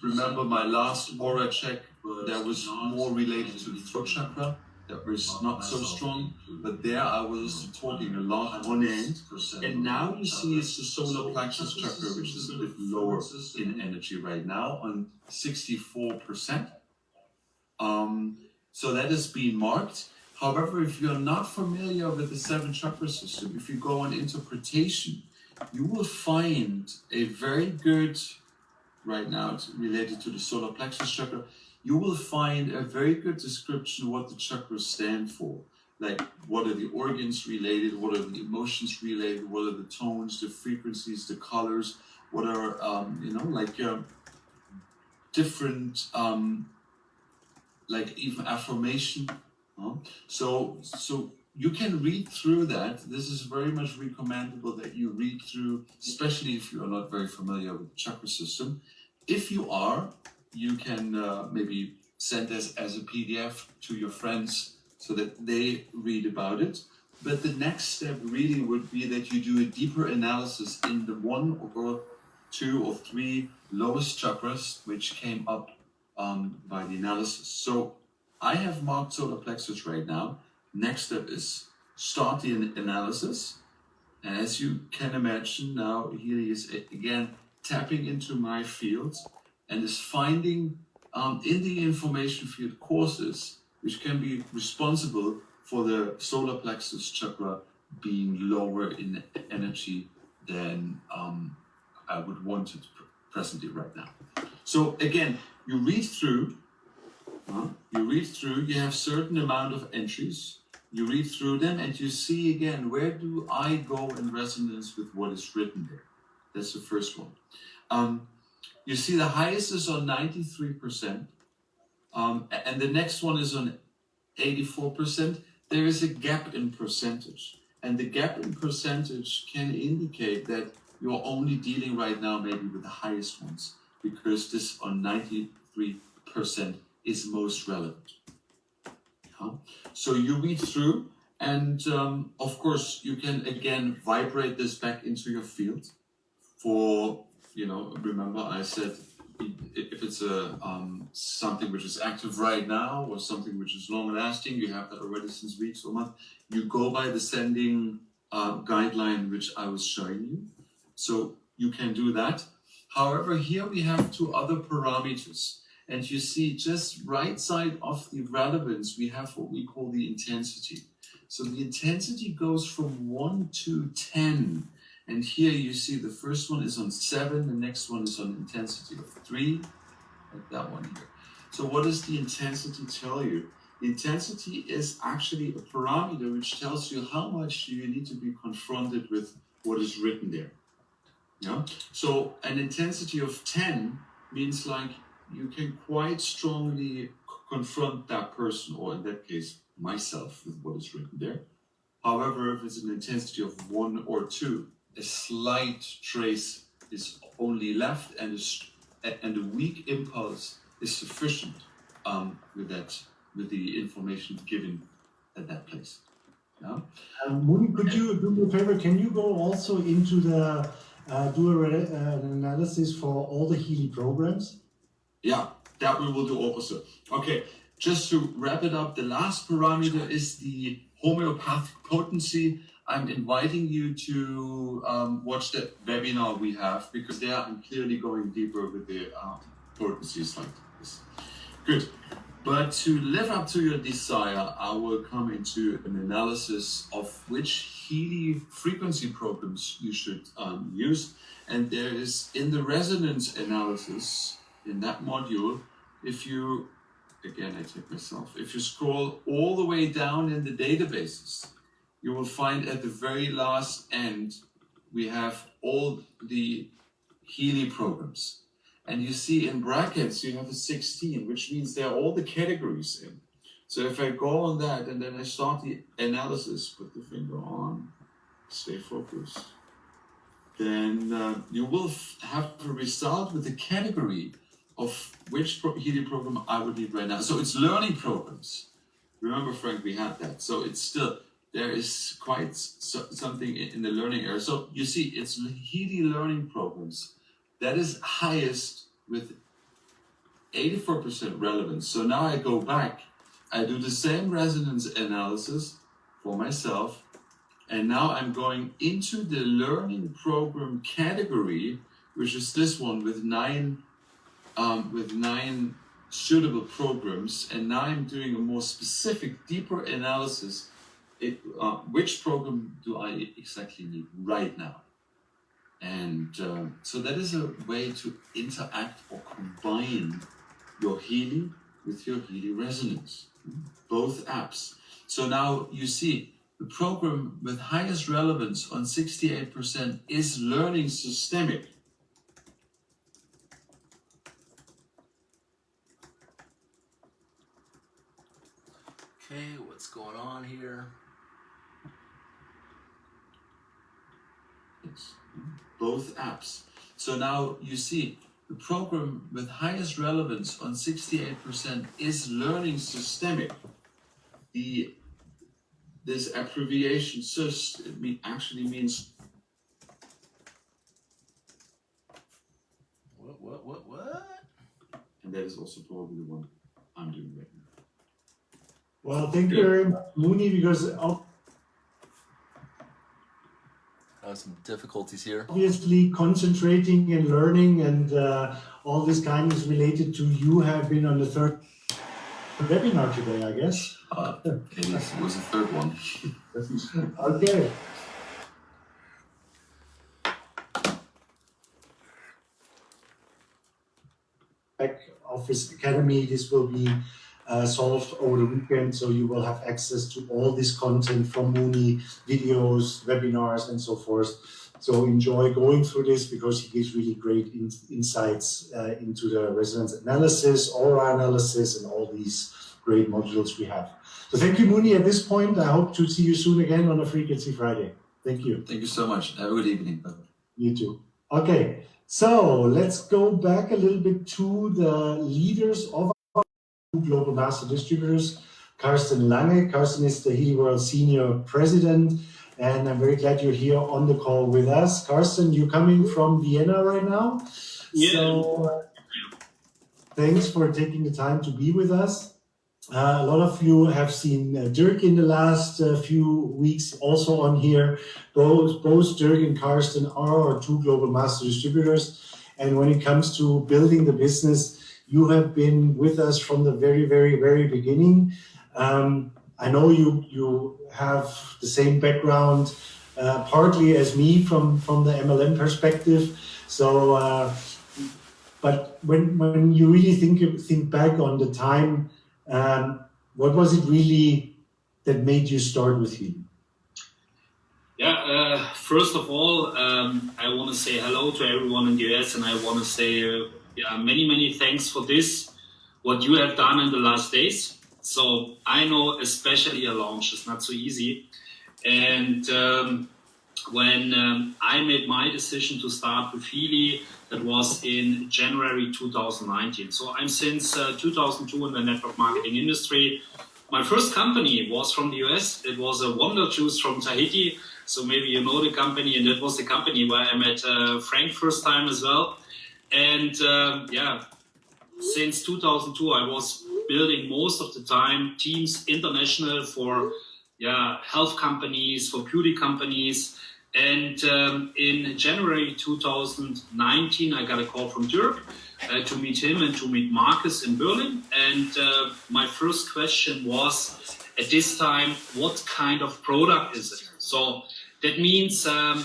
remember my last aura check that was more related to the throat chakra. That was not so strong, but there I was talking a lot on end. And now you see it's the solar plexus chakra, which is a bit lower in energy right now, on 64%. So that is being marked. However, if you're not familiar with the 7 chakra system, if you go on interpretation, you will find a very good, right now it's related to the solar plexus chakra, you will find a very good description of what the chakras stand for. Like, what are the organs related, what are the emotions related, what are the tones, the frequencies, the colors, what are, different, like even affirmation. So you can read through that. This is very much recommendable that you read through, especially if you are not very familiar with the chakra system. If you are, you can maybe send this as a PDF to your friends so that they read about it. But the next step really would be that you do a deeper analysis in the 1 or 2 or 3 lowest chakras, which came up by the analysis. So I have marked solar plexus right now. Next step is start the analysis. And as you can imagine, now Healy is again tapping into my field and is finding in the information field courses which can be responsible for the solar plexus chakra being lower in energy than I would want it presently right now. So again, you read through, you have certain amount of entries, you read through them and you see again, where do I go in resonance with what is written there? That's the first one. You see the highest is on 93%, and the next one is on 84%. There is a gap in percentage, and the gap in percentage can indicate that you're only dealing right now maybe with the highest ones, because this on 93% is most relevant. So you read through, and of course you can again vibrate this back into your field. For, remember I said, if it's something which is active right now or something which is long lasting, you have that already since weeks or months, you go by the sending guideline which I was showing you. So you can do that. However, here we have 2 other parameters. And you see just right side of the relevance, we have what we call the intensity. So the intensity goes from 1 to 10. And here you see the first one is on 7, the next one is on intensity of 3, like that one here. So what does the intensity tell you? The intensity is actually a parameter which tells you how much you need to be confronted with what is written there. Yeah. So an intensity of 10 means like you can quite strongly confront that person, or in that case, myself, with what is written there. However, if it's an intensity of 1 or 2, a slight trace is only left, and a weak impulse is sufficient with the information given at that place. Yeah. Mooney, could you do me a favor? Can you go also into the an analysis for all the Healy programs? Yeah, that we will do also. Okay, just to wrap it up, the last parameter is the homeopathic potency. I'm inviting you to watch that webinar we have, because there I'm clearly going deeper with the potencies like this. Good. But to live up to your desire, I will come into an analysis of which Healy frequency programs you should use. And there is, in the resonance analysis, in that module, if you, again I take myself, if you scroll all the way down in the databases, you will find at the very last end, we have all the Healy programs. And you see in brackets, you have a 16, which means there are all the categories in. So if I go on that and then I start the analysis, put the finger on, stay focused, then you will have a result with the category of which Healy program I would need right now. So it's learning programs. Remember, Frank, we had that. So it's still, there is quite something in the learning area. So you see, it's Healy learning programs. That is highest with 84% relevance. So now I go back, I do the same resonance analysis for myself, and now I'm going into the learning program category, which is this one with nine suitable programs, and now I'm doing a more specific, deeper analysis. Which program do I exactly need right now? And so that is a way to interact or combine your Healy with your Healy resonance, both apps. So now you see the program with highest relevance on 68% is learning systemic. Okay, what's going on here? It's both apps. So now you see the program with highest relevance on 68% is learning systemic. This abbreviation SYST, actually means What? and that is also probably the one I'm doing right now. Well, thank you very much, Mooney, because Some difficulties here. obviously concentrating and learning and all this kind is related to you have been on the third webinar today, I guess. It was the third one. Okay. Back Office Academy, this will be solved over the weekend, so you will have access to all this content from Mooney, videos, webinars, and so forth. So enjoy going through this because he gives really great insights into the resonance analysis, aura analysis, and all these great modules we have. So thank you, Mooney, at this point. I hope to see you soon again on a Frequency Friday. Thank you. Thank you so much. Have a good evening. Bye-bye. You too. Okay, so let's go back a little bit to the leaders of our global master distributors. Carsten Lange. Carsten is the Healy World Senior President, and I'm very glad you're here on the call with us. Carsten, you're coming from Vienna right now. Yeah. So thanks for taking the time to be with us. A lot of you have seen Dirk in the last few weeks also on here. Both Dirk and Carsten are our two global master distributors. And when it comes to building the business, you have been with us from the very, very, very beginning. I know you have the same background, partly as me from the MLM perspective. So, but when you really think back on the time, what was it really that made you start with Healy? Yeah, first of all, I want to say hello to everyone in the US, and I want to say many thanks for this, what you have done in the last days. So I know especially a launch is not so easy. And when I made my decision to start with Healy, that was in January 2019. So I'm since 2002 in the network marketing industry. My first company was from the US. It was a Wonder Juice from Tahiti. So maybe you know the company, and that was the company where I met Frank first time as well. And since 2002, I was building most of the time teams international for health companies, for beauty companies. And in January 2019, I got a call from Dirk to meet him and to meet Marcus in Berlin. And my first question was, at this time, what kind of product is it? So that means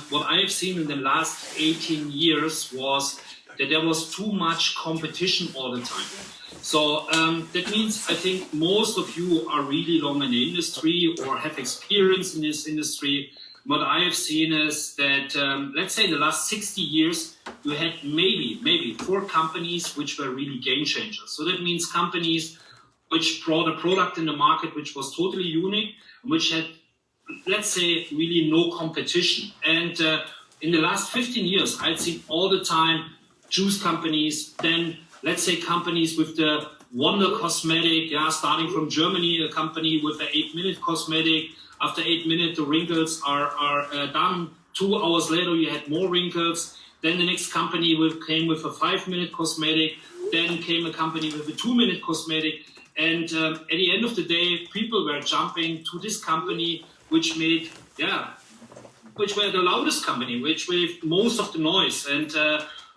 what I've seen in the last 18 years was that there was too much competition all the time. So that means I think most of you are really long in the industry or have experience in this industry. What I have seen is that, let's say the last 60 years, you had maybe 4 companies which were really game changers. So that means companies which brought a product in the market which was totally unique, which had, let's say, really no competition. And in the last 15 years, I'd seen all the time juice companies, then let's say companies with the Wonder Cosmetic, starting from Germany, a company with an 8-minute cosmetic. After 8 minutes, the wrinkles are done. 2 hours later, you had more wrinkles. Then the next company came with a 5-minute cosmetic. Then came a company with a 2-minute cosmetic. And at the end of the day, people were jumping to this company, which were the loudest company, which made most of the noise. And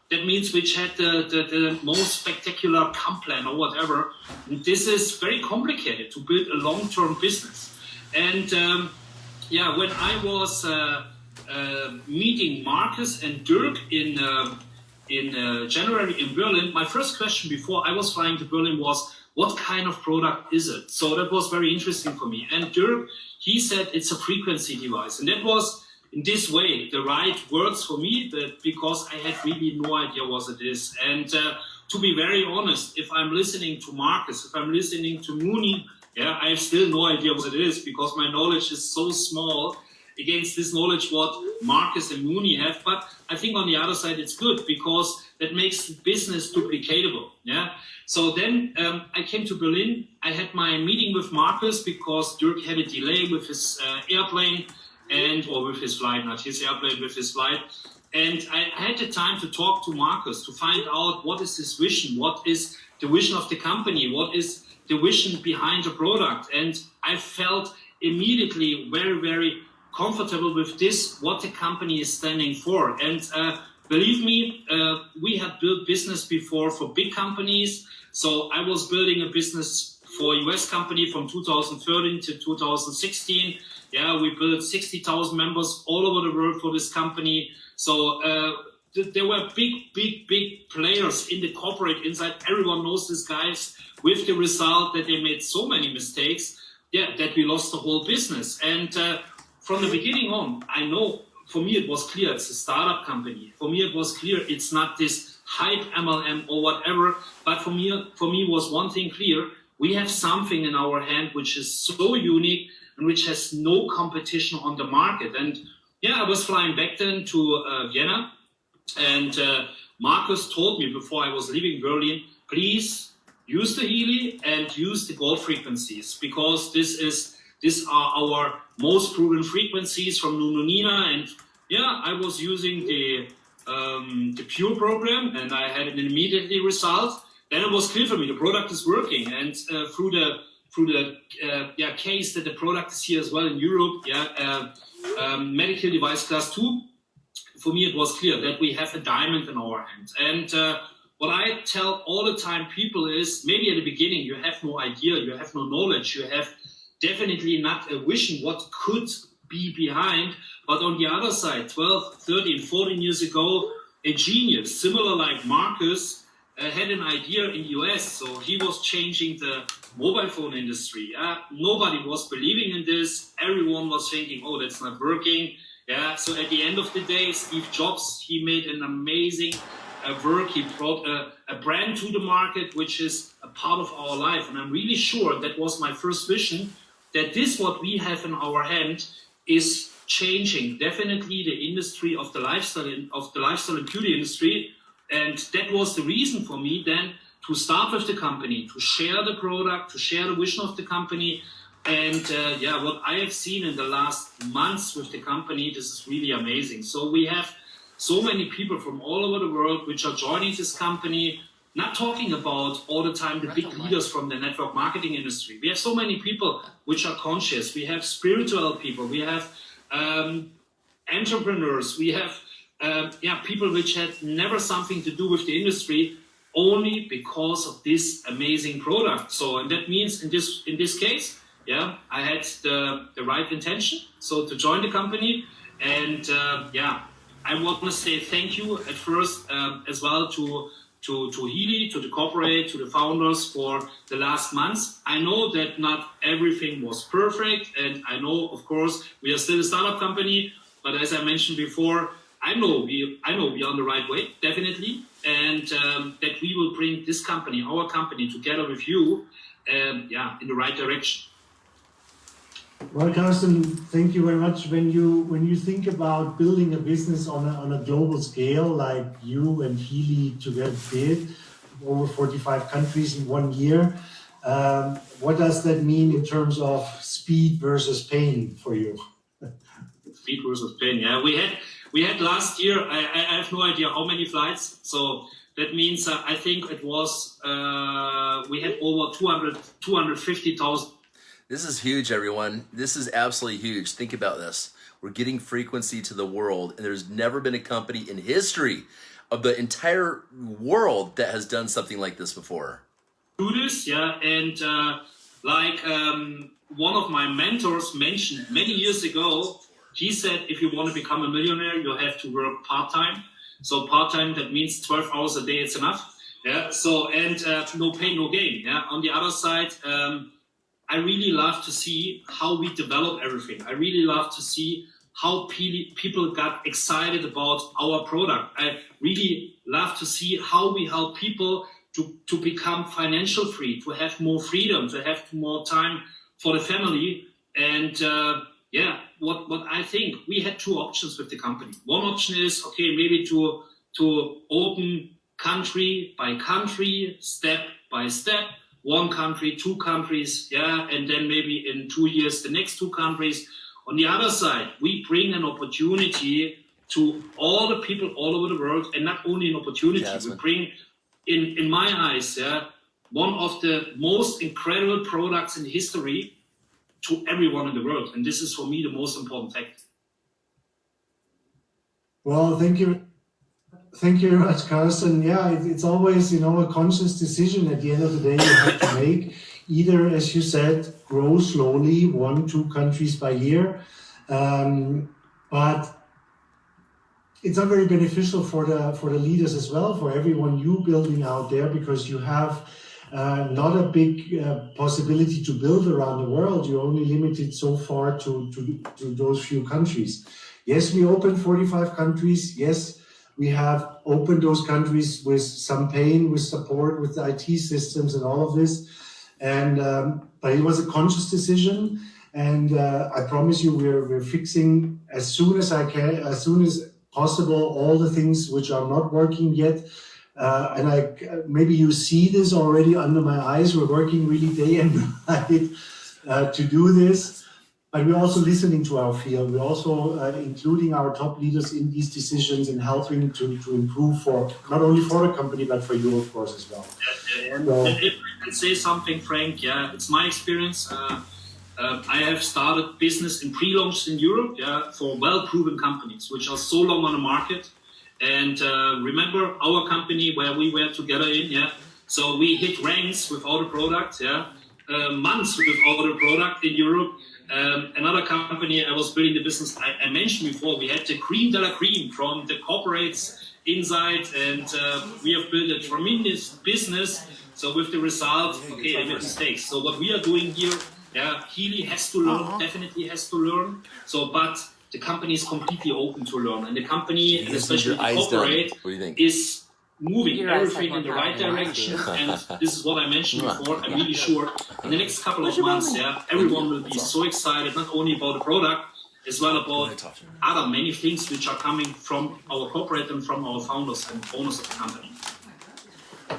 that means which had the most spectacular comp plan or whatever. And this is very complicated to build a long-term business. And when I was meeting Marcus and Dirk in January in Berlin, my first question before I was flying to Berlin was, what kind of product is it? So that was very interesting for me. And Dirk, he said it's a frequency device. And that was, in this way, the right words for me, because I had really no idea what it is. And to be very honest, if I'm listening to Marcus, if I'm listening to Mooney, I have still no idea what it is, because my knowledge is so small against this knowledge what Marcus and Mooney have. But I think on the other side, it's good, because that makes business duplicatable. So then I came to Berlin. I had my meeting with Marcus because Dirk had a delay with his airplane or with his flight, not his airplane, with his flight. And I had the time to talk to Marcus to find out what is his vision, what is the vision of the company, what is the vision behind the product. And I felt immediately very, very comfortable with this, what the company is standing for. And believe me, we have built business before for big companies. So I was building a business for a US company from 2013 to 2016. We built 60,000 members all over the world for this company. So there were big players in the corporate inside. Everyone knows these guys, with the result that they made so many mistakes, that we lost the whole business. And from the beginning on, I know, for me it was clear it's a startup company. For me it was clear it's not this hype MLM or whatever. But for me was one thing clear: we have something in our hand which is so unique and which has no competition on the market. And I was flying back then to Vienna, and Marcus told me before I was leaving Berlin, please use the Healy and use the gold frequencies, because these are our most proven frequencies from Nununina. And I was using the Pure program, and I had an immediately result. Then it was clear for me the product is working, and through the case that the product is here as well in Europe, medical device class 2, for me it was clear that we have a diamond in our hand. And what I tell all the time people is, maybe at the beginning you have no idea, you have no knowledge, you have definitely not a vision what could be behind. But on the other side, 12, 13, 14 years ago, a genius, similar like Marcus, had an idea in the US. So he was changing the mobile phone industry. Nobody was believing in this. Everyone was thinking, oh, that's not working. So at the end of the day, Steve Jobs, he made an amazing work. He brought a brand to the market, which is a part of our life. And I'm really sure that was my first vision, that this, what we have in our hand, is changing definitely the industry of the lifestyle and beauty industry. And that was the reason for me then to start with the company, to share the product, to share the vision of the company. And what I have seen in the last months with the company, this is really amazing. So we have so many people from all over the world which are joining this company, not talking about all the time the big leaders from the network marketing industry. We have so many people which are conscious. We have spiritual people. We have entrepreneurs. We have people which had never something to do with the industry, only because of this amazing product. So, and that means in this case, I had the right intention, so to join the company. And I want to say thank you at first as well to to Healy, to the corporate, to the founders for the last months. I know that not everything was perfect, and I know, of course, we are still a startup company. But as I mentioned before, I know we are on the right way, definitely, and that we will bring this company, our company, together with you, in the right direction. Well, Carsten, thank you very much. When you think about building a business on a global scale, like you and Healy together did, over 45 countries in 1 year, what does that mean in terms of speed versus pain for you? Speed versus pain. Yeah, we had last year. I have no idea how many flights. So that means I think it was we had over 250,000. This is huge, everyone. This is absolutely huge. Think about this. We're getting frequency to the world, and there's never been a company in history of the entire world that has done something like this before. Do this, yeah, and one of my mentors mentioned many years ago, he said, if you want to become a millionaire, you have to work part-time. So part-time, that means 12 hours a day, it's enough. Yeah. So, and no pain, no gain. Yeah. On the other side, I really love to see how we develop everything. I really love to see how people got excited about our product. I really love to see how we help people to become financial free, to have more freedom, to have more time for the family. And what I think, we had two options with the company. One option is, okay, maybe to open country by country, step by step, one country, two countries, and then maybe in 2 years, the next two countries. On the other side, we bring an opportunity to all the people all over the world, and not only an opportunity, we bring, in my eyes, one of the most incredible products in history to everyone in the world. And this is, for me, the most important fact. Well, thank you. Thank you very much, Carsten. Yeah, it's always, a conscious decision at the end of the day you have to make. Either, as you said, grow slowly, 1-2 countries by year. But it's not very beneficial for the leaders as well, for everyone you building out there, because you have not a big possibility to build around the world. You're only limited so far to those few countries. Yes, we opened 45 countries. Yes, we have opened those countries with some pain, with support, with the IT systems and all of this. And but it was a conscious decision. And I promise you, we're fixing as soon as possible all the things which are not working yet. And maybe you see this already under my eyes. We're working really day and night to do this. But we're also listening to our field. We're also including our top leaders in these decisions and helping to improve for not only for the company, but for you, of course, as well. And if I can say something, Frank, it's my experience. I have started business in pre-launch in Europe for well-proven companies, which are so long on the market. And remember our company where we were together in, so we hit ranks with all the products, months with all the product in Europe. Another company I was building the business, I mentioned before, we had the cream de la cream from the corporates inside, and we have built a tremendous business. So with the result, okay, I made mistakes. So what we are doing here, Healy has to learn, definitely has to learn. So, but the company is completely open to learn, and the company, and especially the corporate, is moving everything in the right direction. And this is what I mentioned before. I'm really sure in the next couple of months, everyone will be so excited, not only about the product, as well about other many things which are coming from our corporate and from our founders and owners of the company.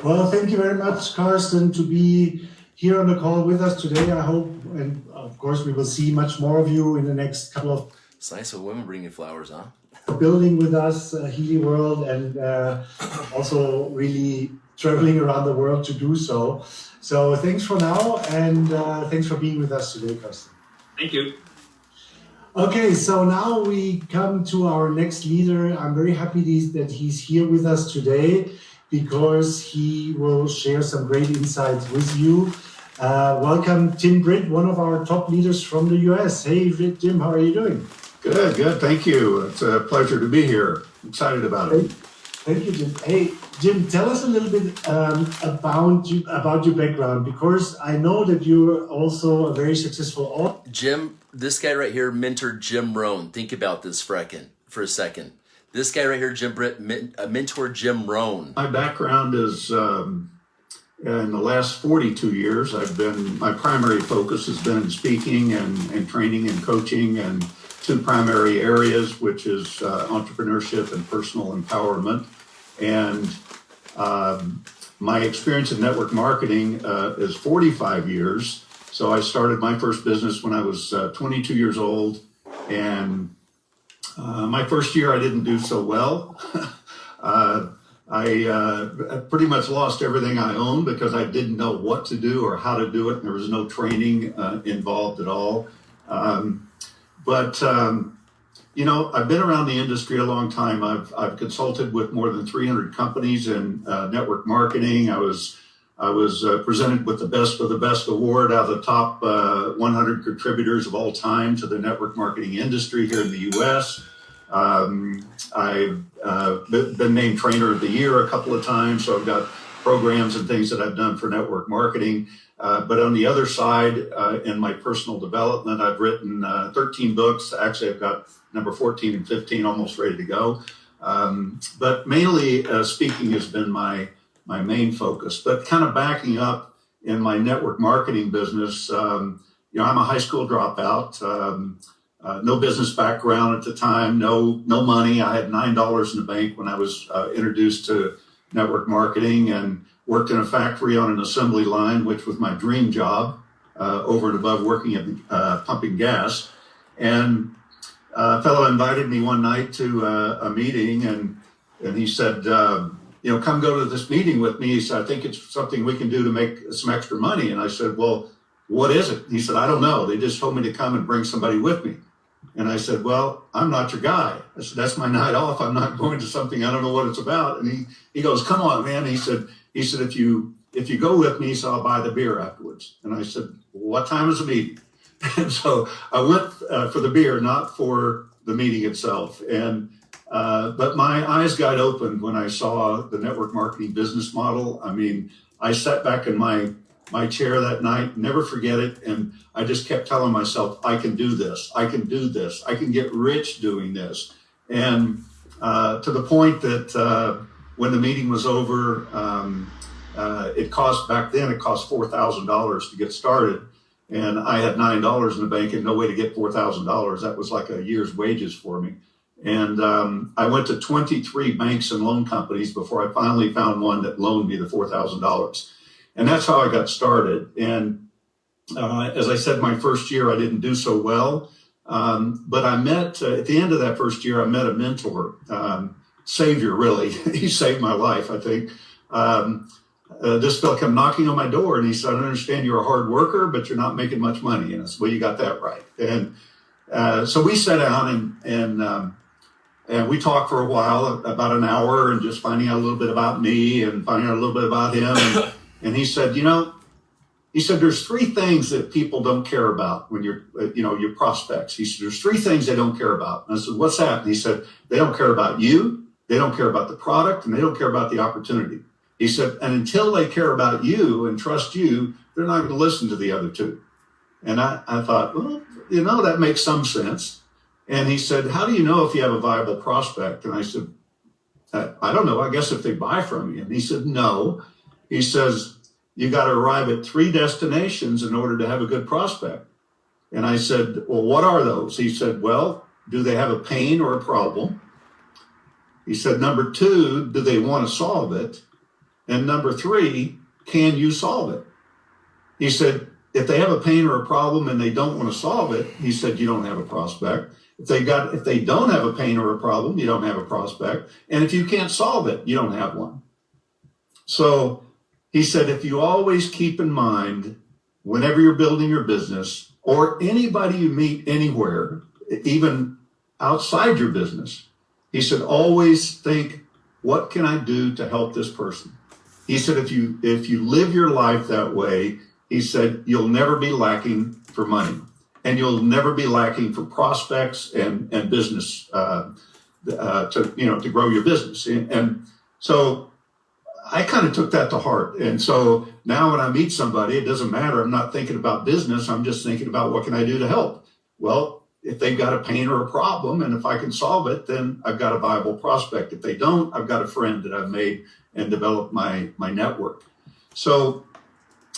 Well, thank you very much, Carsten, to be here on the call with us today. I hope, and of course, we will see much more of you in the next couple of. It's nice of women bringing flowers, huh? Building with us, Healy World, and also really traveling around the world to do so. So thanks for now, and thanks for being with us today, Carsten. Thank you. Okay, so now we come to our next leader. I'm very happy that he's here with us today because he will share some great insights with you. Welcome, Tim Britt, one of our top leaders from the US. Hey, Tim, how are you doing? Good. Thank you. It's a pleasure to be here. Excited about it. Thank you, Jim. Hey, Jim, tell us a little bit about your background, because I know that you're also a very successful author. Jim, this guy right here mentored Jim Rohn. Think about this for a second. This guy right here, Jim Britt, mentored Jim Rohn. My background is in the last 42 years, my primary focus has been in speaking and training and coaching, and two primary areas, which is entrepreneurship and personal empowerment. And my experience in network marketing is 45 years. So I started my first business when I was 22 years old. And my first year, I didn't do so well. I pretty much lost everything I owned because I didn't know what to do or how to do it. There was no training involved at all. But I've been around the industry a long time. I've consulted with more than 300 companies in network marketing. I was presented with the Best of the Best award out of the top 100 contributors of all time to the network marketing industry here in the U.S. I've been named Trainer of the Year a couple of times, so I've got programs and things that I've done for network marketing. But on the other side, in my personal development, I've written 13 books. Actually, I've got number 14 and 15 almost ready to go. But mainly speaking has been my main focus. But kind of backing up in my network marketing business, I'm a high school dropout. No business background at the time, no money. I had $9 in the bank when I was introduced to network marketing, and worked in a factory on an assembly line, which was my dream job, over and above working at pumping gas. And a fellow invited me one night to a meeting, and he said, come go to this meeting with me. He said, I think it's something we can do to make some extra money. And I said, well, what is it? He said, I don't know. They just told me to come and bring somebody with me. And I said, well, I'm not your guy. I said, that's my night off. I'm not going to something I don't know what it's about. And he goes, come on, man. He said, if you go with me, so I'll buy the beer afterwards. And I said, what time is the meeting? And so I went for the beer, not for the meeting itself. And but my eyes got opened when I saw the network marketing business model. I mean, I sat back in my chair that night, never forget it. And I just kept telling myself, I can do this. I can do this. I can get rich doing this. And to the point that when the meeting was over, it cost $4,000 to get started. And I had $9 in the bank and no way to get $4,000. That was like a year's wages for me. And I went to 23 banks and loan companies before I finally found one that loaned me the $4,000. And that's how I got started. And as I said, my first year, I didn't do so well. But I met, at the end of that first year, I met a mentor, savior, really. He saved my life, I think. This fellow came knocking on my door, and he said, I understand you're a hard worker, but you're not making much money. And I said, well, you got that right. And so we sat down and we talked for a while, about an hour, and just finding out a little bit about me and finding out a little bit about him. And he said, there's three things that people don't care about when you're, your prospects. He said, there's three things they don't care about. And I said, what's that? And he said, they don't care about you, they don't care about the product, and they don't care about the opportunity. He said, and until they care about you and trust you, they're not going to listen to the other two. And I thought, well, that makes some sense. And he said, how do you know if you have a viable prospect? And I said, I don't know. I guess if they buy from you. And he said, no. He says, you got to arrive at 3 destinations in order to have a good prospect. And I said, well, what are those? He said, well, do they have a pain or a problem? He said, number 2, do they want to solve it? And number 3, can you solve it? He said, if they have a pain or a problem and they don't want to solve it, he said, you don't have a prospect. If they don't have a pain or a problem, you don't have a prospect. And if you can't solve it, you don't have one. So he said, if you always keep in mind, whenever you're building your business or anybody you meet anywhere, even outside your business, he said, always think, what can I do to help this person? He said, if you live your life that way, he said, you'll never be lacking for money, and you'll never be lacking for prospects and business to grow your business. And So I kind of took that to heart. And so now when I meet somebody, it doesn't matter. I'm not thinking about business. I'm just thinking about what can I do to help? Well, if they've got a pain or a problem, and if I can solve it, then I've got a viable prospect. If they don't, I've got a friend that I've made and developed my network. So,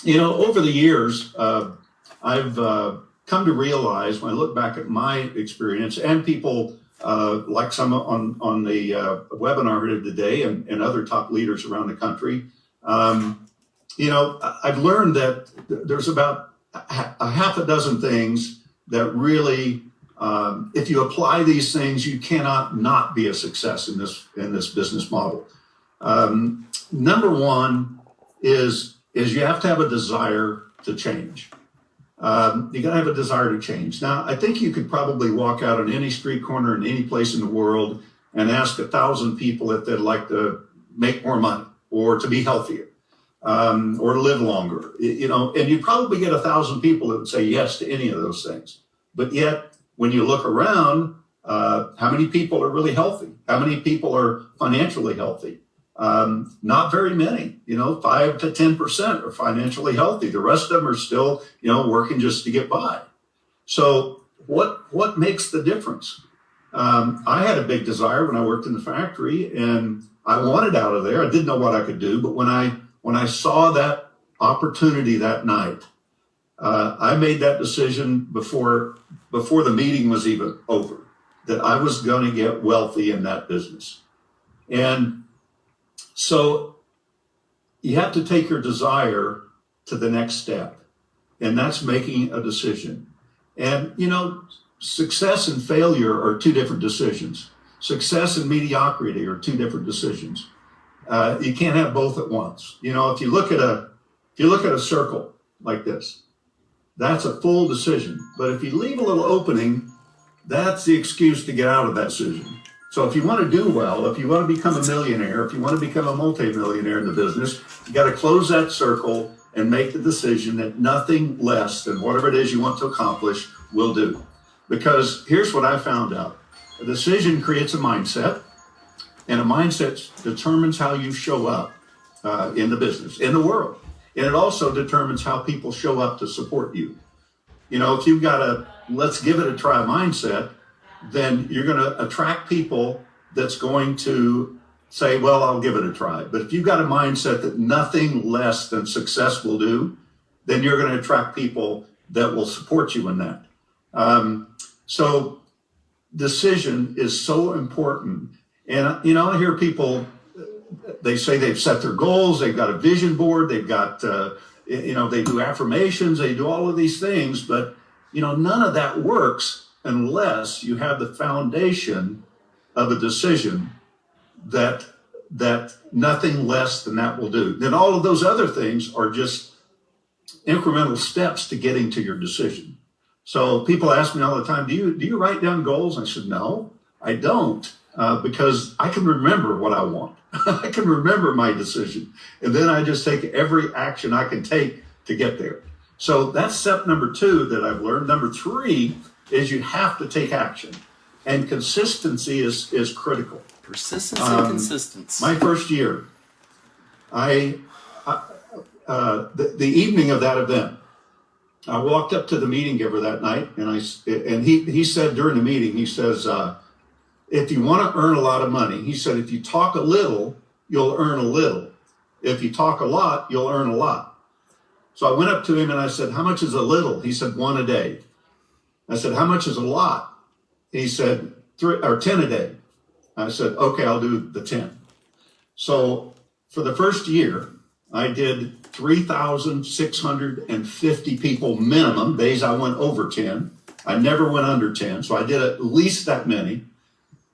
over the years, I've come to realize when I look back at my experience and people like some on the webinar here today and other top leaders around the country, I've learned that there's about a half a dozen things that really, if you apply these things, you cannot not be a success in this business model. Number one is you have to have a desire to change. You got to have a desire to change. Now, I think you could probably walk out on any street corner in any place in the world and ask 1,000 people if they'd like to make more money or to be healthier or to live longer, and you'd probably get 1,000 people that would say yes to any of those things. But yet, when you look around, how many people are really healthy? How many people are financially healthy? Not very many, 5 to 10% are financially healthy. The rest of them are still, working just to get by. So what makes the difference? I had a big desire when I worked in the factory and I wanted out of there. I didn't know what I could do, but when I saw that opportunity that night, I made that decision before the meeting was even over, that I was going to get wealthy in that business. And so you have to take your desire to the next step, and that's making a decision. And, success and failure are two different decisions. Success and mediocrity are two different decisions. You can't have both at once. If you look at a circle like this, that's a full decision. But if you leave a little opening, that's the excuse to get out of that decision. So if you want to do well, if you want to become a millionaire, if you want to become a multimillionaire in the business, you got to close that circle and make the decision that nothing less than whatever it is you want to accomplish will do. Because here's what I found out. A decision creates a mindset, and a mindset determines how you show up in the business, in the world. And it also determines how people show up to support you. If you've got a let's give it a try mindset, then you're going to attract people that's going to say, well, I'll give it a try. But if you've got a mindset that nothing less than success will do, then you're going to attract people that will support you in that. So decision is so important. And, I hear people, they say they've set their goals, they've got a vision board, they've got, they do affirmations, they do all of these things, but, none of that works unless you have the foundation of a decision that nothing less than that will do. Then all of those other things are just incremental steps to getting to your decision. So people ask me all the time, do you write down goals? I said, no, I don't, because I can remember what I want. I can remember my decision. And then I just take every action I can take to get there. So that's step number 2 that I've learned. Number 3 is you have to take action, and consistency is critical. Persistence and consistency. My first year, the evening of that event, I walked up to the meeting giver that night, and he said during the meeting, he says, if you want to earn a lot of money, he said, if you talk a little, you'll earn a little. If you talk a lot, you'll earn a lot. So I went up to him and I said, how much is a little? He said, 1 a day. I said, how much is a lot? He said, 10 a day. I said, okay, I'll do the 10. So for the first year, I did 3,650 people minimum, days I went over 10. I never went under 10, so I did at least that many.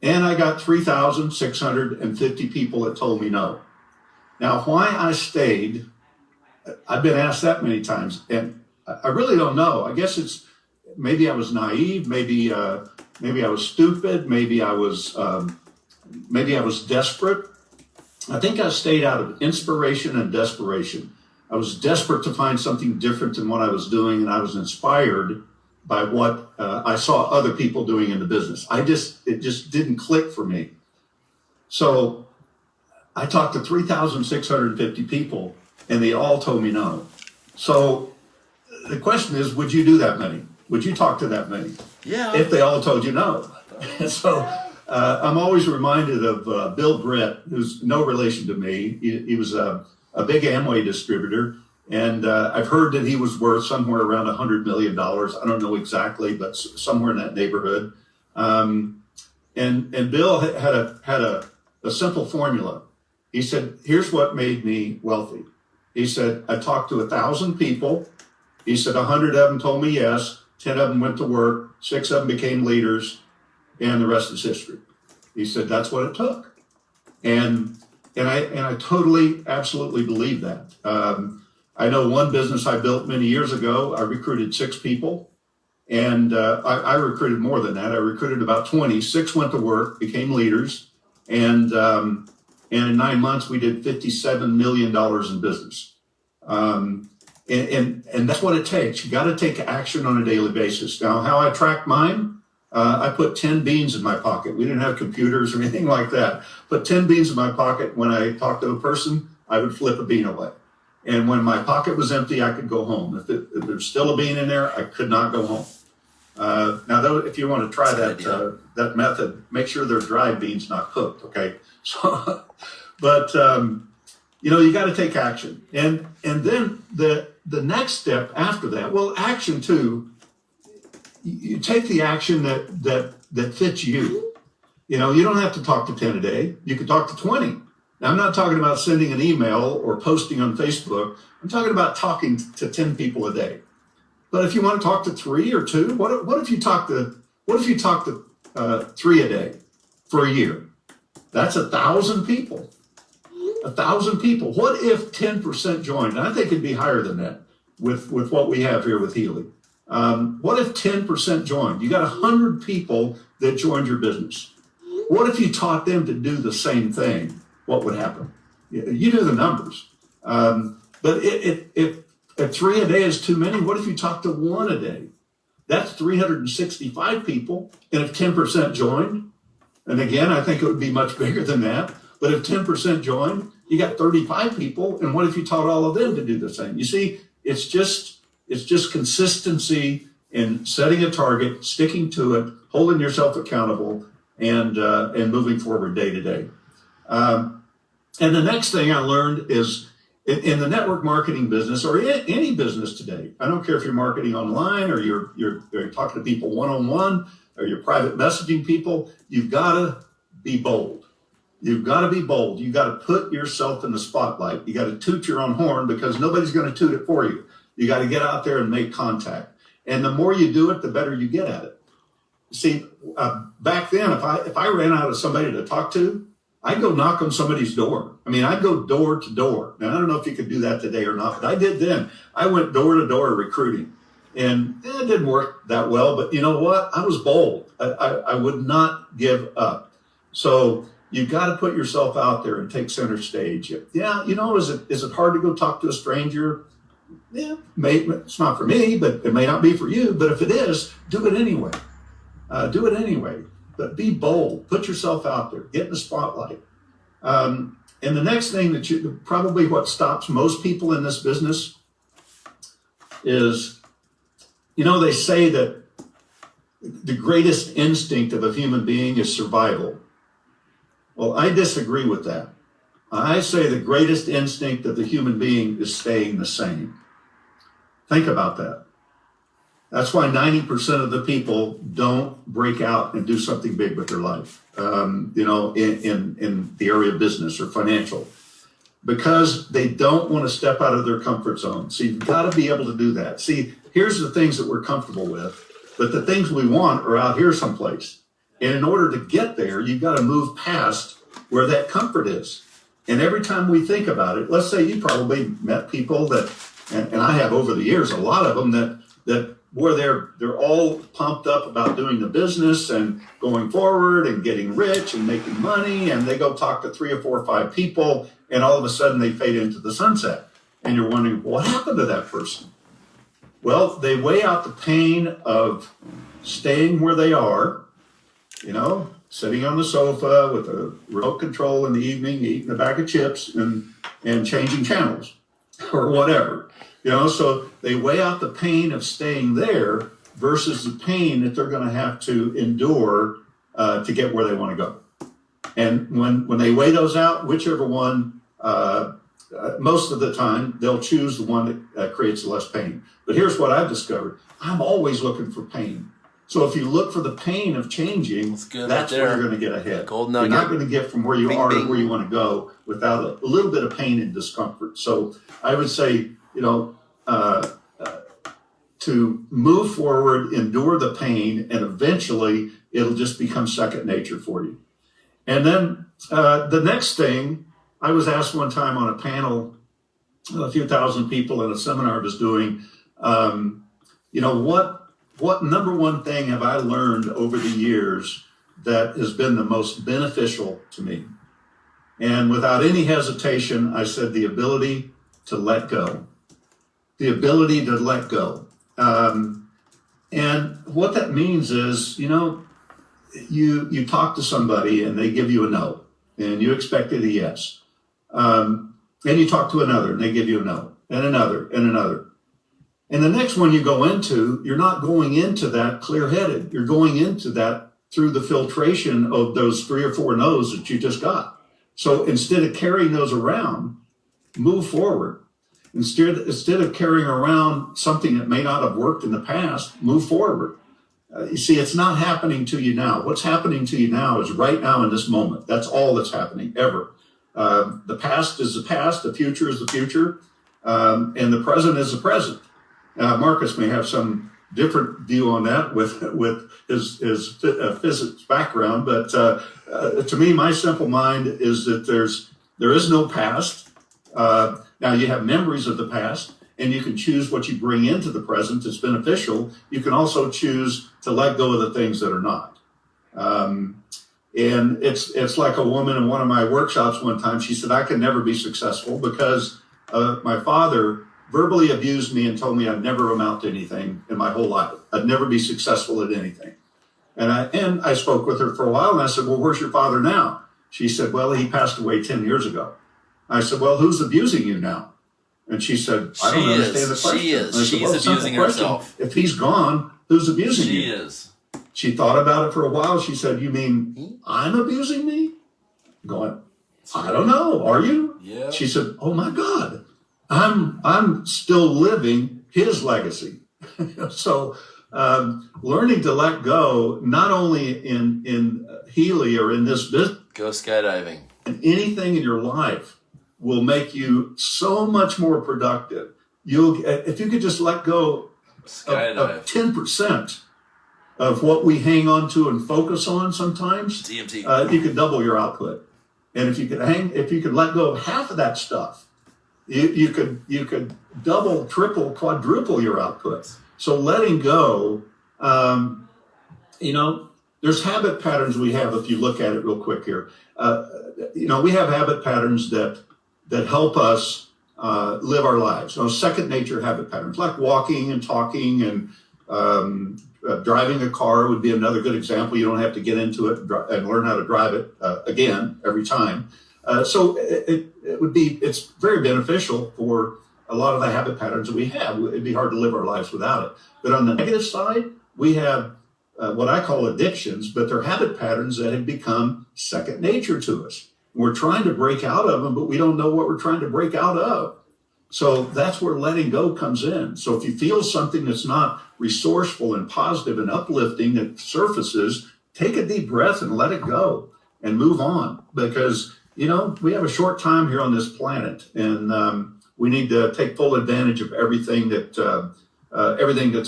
And I got 3,650 people that told me no. Now, why I stayed, I've been asked that many times, and I really don't know. I guess it's maybe I was naive, maybe I was stupid, maybe I was desperate. I think I stayed out of inspiration and desperation. I was desperate to find something different than what I was doing, and I was inspired by what I saw other people doing in the business. It just didn't click for me. So I talked to 3,650 people, and they all told me no. So the question is, would you do that many? Would you talk to that many? Yeah. If they all told you no. So I'm always reminded of Bill Brett, who's no relation to me. He was a big Amway distributor, and I've heard that he was worth somewhere around $100 million. I don't know exactly, but somewhere in that neighborhood. And Bill had a simple formula. He said, here's what made me wealthy. He said, I talked to 1,000 people. He said, 100 of them told me yes, 10 of them went to work, 6 of them became leaders, and the rest is history. He said, that's what it took. And I totally, absolutely believe that. I know one business I built many years ago, I recruited 6 people, and I recruited more than that. I recruited about 20. 6 went to work, became leaders, and in 9 months, we did $57 million in business. And that's what it takes. You got to take action on a daily basis. Now, how I track mine, I put 10 beans in my pocket. We didn't have computers or anything like that. Put 10 beans in my pocket. When I talked to a person, I would flip a bean away. And when my pocket was empty, I could go home. If there's still a bean in there, I could not go home. Now, though, if you want to try that method, make sure they're dried beans, not cooked. Okay. So, but you got to take action, and then the next step after that. Well, action too. You take the action that fits you. You don't have to talk to 10 a day. You can talk to 20. Now, I'm not talking about sending an email or posting on Facebook. I'm talking about talking to 10 people a day. But if you want to talk to 3 or 2, what if you talk to 3 a day for a year? That's 1,000 people. 1,000 people. What if 10% joined? And I think it'd be higher than that with what we have here with Healy. What if 10% joined? You got 100 people that joined your business. What if you taught them to do the same thing? What would happen? You do the numbers. But if 3 a day is too many, what if you talk to 1 a day? That's 365 people. And if 10% joined, and again, I think it would be much bigger than that. But if 10% joined, you got 35 people. And what if you taught all of them to do the same? You see, it's just consistency in setting a target, sticking to it, holding yourself accountable, and moving forward day to day. And the next thing I learned is in the network marketing business or any business today, I don't care if you're marketing online or you're talking to people one-on-one or you're private messaging people, you've got to be bold. You've got to be bold. You've got to put yourself in the spotlight. You got to toot your own horn because nobody's going to toot it for you. You got to get out there and make contact. And the more you do it, the better you get at it. See, back then, if I ran out of somebody to talk to, I'd go knock on somebody's door. I mean, I'd go door to door. Now, I don't know if you could do that today or not, but I did then. I went door to door recruiting. And it didn't work that well, but you know what? I was bold. I would not give up. So you've got to put yourself out there and take center stage. Yeah, is it hard to go talk to a stranger? Yeah, it's not for me, but it may not be for you. But if it is, do it anyway. Do it anyway. But be bold. Put yourself out there. Get in the spotlight. And the next thing probably what stops most people in this business is, they say that the greatest instinct of a human being is survival. Well, I disagree with that. I say the greatest instinct of the human being is staying the same. Think about that. That's why 90% of the people don't break out and do something big with their life, in the area of business or financial, because they don't want to step out of their comfort zone. So you've got to be able to do that. See, here's the things that we're comfortable with, but the things we want are out here someplace. And in order to get there, you've got to move past where that comfort is. And every time we think about it, let's say you probably met people that, and I have over the years, a lot of them that where they're all pumped up about doing the business and going forward and getting rich and making money, and they go talk to 3 or 4 or 5 people, and all of a sudden they fade into the sunset. And you're wondering, what happened to that person? Well, they weigh out the pain of staying where they are, sitting on the sofa with a remote control in the evening, eating a bag of chips and changing channels or whatever. So they weigh out the pain of staying there versus the pain that they're going to have to endure to get where they want to go. And when they weigh those out, whichever one, most of the time, they'll choose the one that creates the less pain. But here's what I've discovered. I'm always looking for pain. So if you look for the pain of changing, that's where you're going to get ahead. Gold You're nugget. not going to get from where you are to where you want to go without a little bit of pain and discomfort. So I would say, to move forward, endure the pain, and eventually it'll just become second nature for you. And then the next thing, I was asked one time on a panel, a few thousand people in a seminar I was doing, what number one thing have I learned over the years that has been the most beneficial to me? And without any hesitation, I said the ability to let go. The ability to let go. And what that means is, you talk to somebody and they give you a no, and you expected a yes. And you talk to another and they give you a no, and another, and another. And the next one you go into, you're not going into that clear-headed. You're going into that through the filtration of those 3 or 4 no's that you just got. So instead of carrying those around, move forward. Instead of carrying around something that may not have worked in the past, move forward. You see, it's not happening to you now. What's happening to you now is right now in this moment. That's all that's happening ever. The past is the past, the future is the future, and the present is the present. Marcus may have some different view on that with his physics background, but to me, my simple mind is that there is no past. Now you have memories of the past, and you can choose what you bring into the present that's beneficial. You can also choose to let go of the things that are not. And it's like a woman in one of my workshops one time. She said, I could never be successful because my father verbally abused me and told me I'd never amount to anything in my whole life. I'd never be successful at anything. And I spoke with her for a while, and I said, well, where's your father now? She said, well, he passed away 10 years ago. I said, well, who's abusing you now? And she said, I don't understand the question. She is. I said, She's abusing herself. If he's gone, who's abusing you? She is. She thought about it for a while. She said, you mean I'm abusing me? I'm going, I don't know. Are you? Yeah. She said, oh my God, I'm still living his legacy. So learning to let go, not only in Healy or in this business, Go skydiving. anything in your life will make you so much more productive. If you could just let go of 10% of what we hang on to and focus on sometimes, DMT. you could double your output. And if you could let go of half of that stuff, you could double, triple, quadruple your output. So letting go, there's habit patterns we have. If you look at it real quick here, we have habit patterns that help us live our lives. Second nature habit patterns, like walking and talking and driving a car would be another good example. You don't have to get into it and learn how to drive it again every time. So it's very beneficial for a lot of the habit patterns that we have. It'd be hard to live our lives without it. But on the negative side, we have what I call addictions, but they're habit patterns that have become second nature to us. We're trying to break out of them, but we don't know what we're trying to break out of. So that's where letting go comes in. So if you feel something that's not resourceful and positive and uplifting that surfaces, take a deep breath and let it go and move on, because we have a short time here on this planet, and we need to take full advantage of everything that's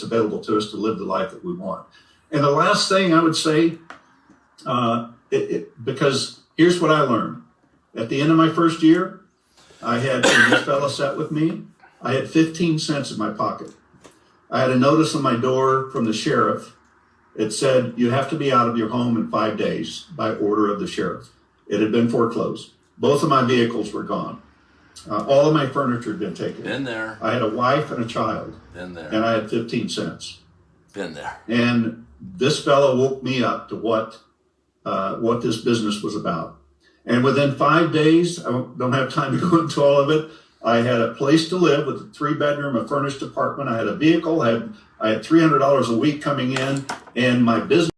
available to us to live the life that we want. And the last thing I would say, because here's what I learned. At the end of my first year, I had, when this fella sat with me, I had 15 cents in my pocket. I had a notice on my door from the sheriff. It said, you have to be out of your home in 5 days by order of the sheriff. It had been foreclosed. Both of my vehicles were gone. All of my furniture had been taken. Been there. I had a wife and a child. Been there. And I had 15 cents. Been there. And this fellow woke me up to what what this business was about. And within 5 days, I don't have time to go into all of it, I had a place to live with a 3-bedroom, a furnished apartment. I had a vehicle. I had $300 a week coming in, and my business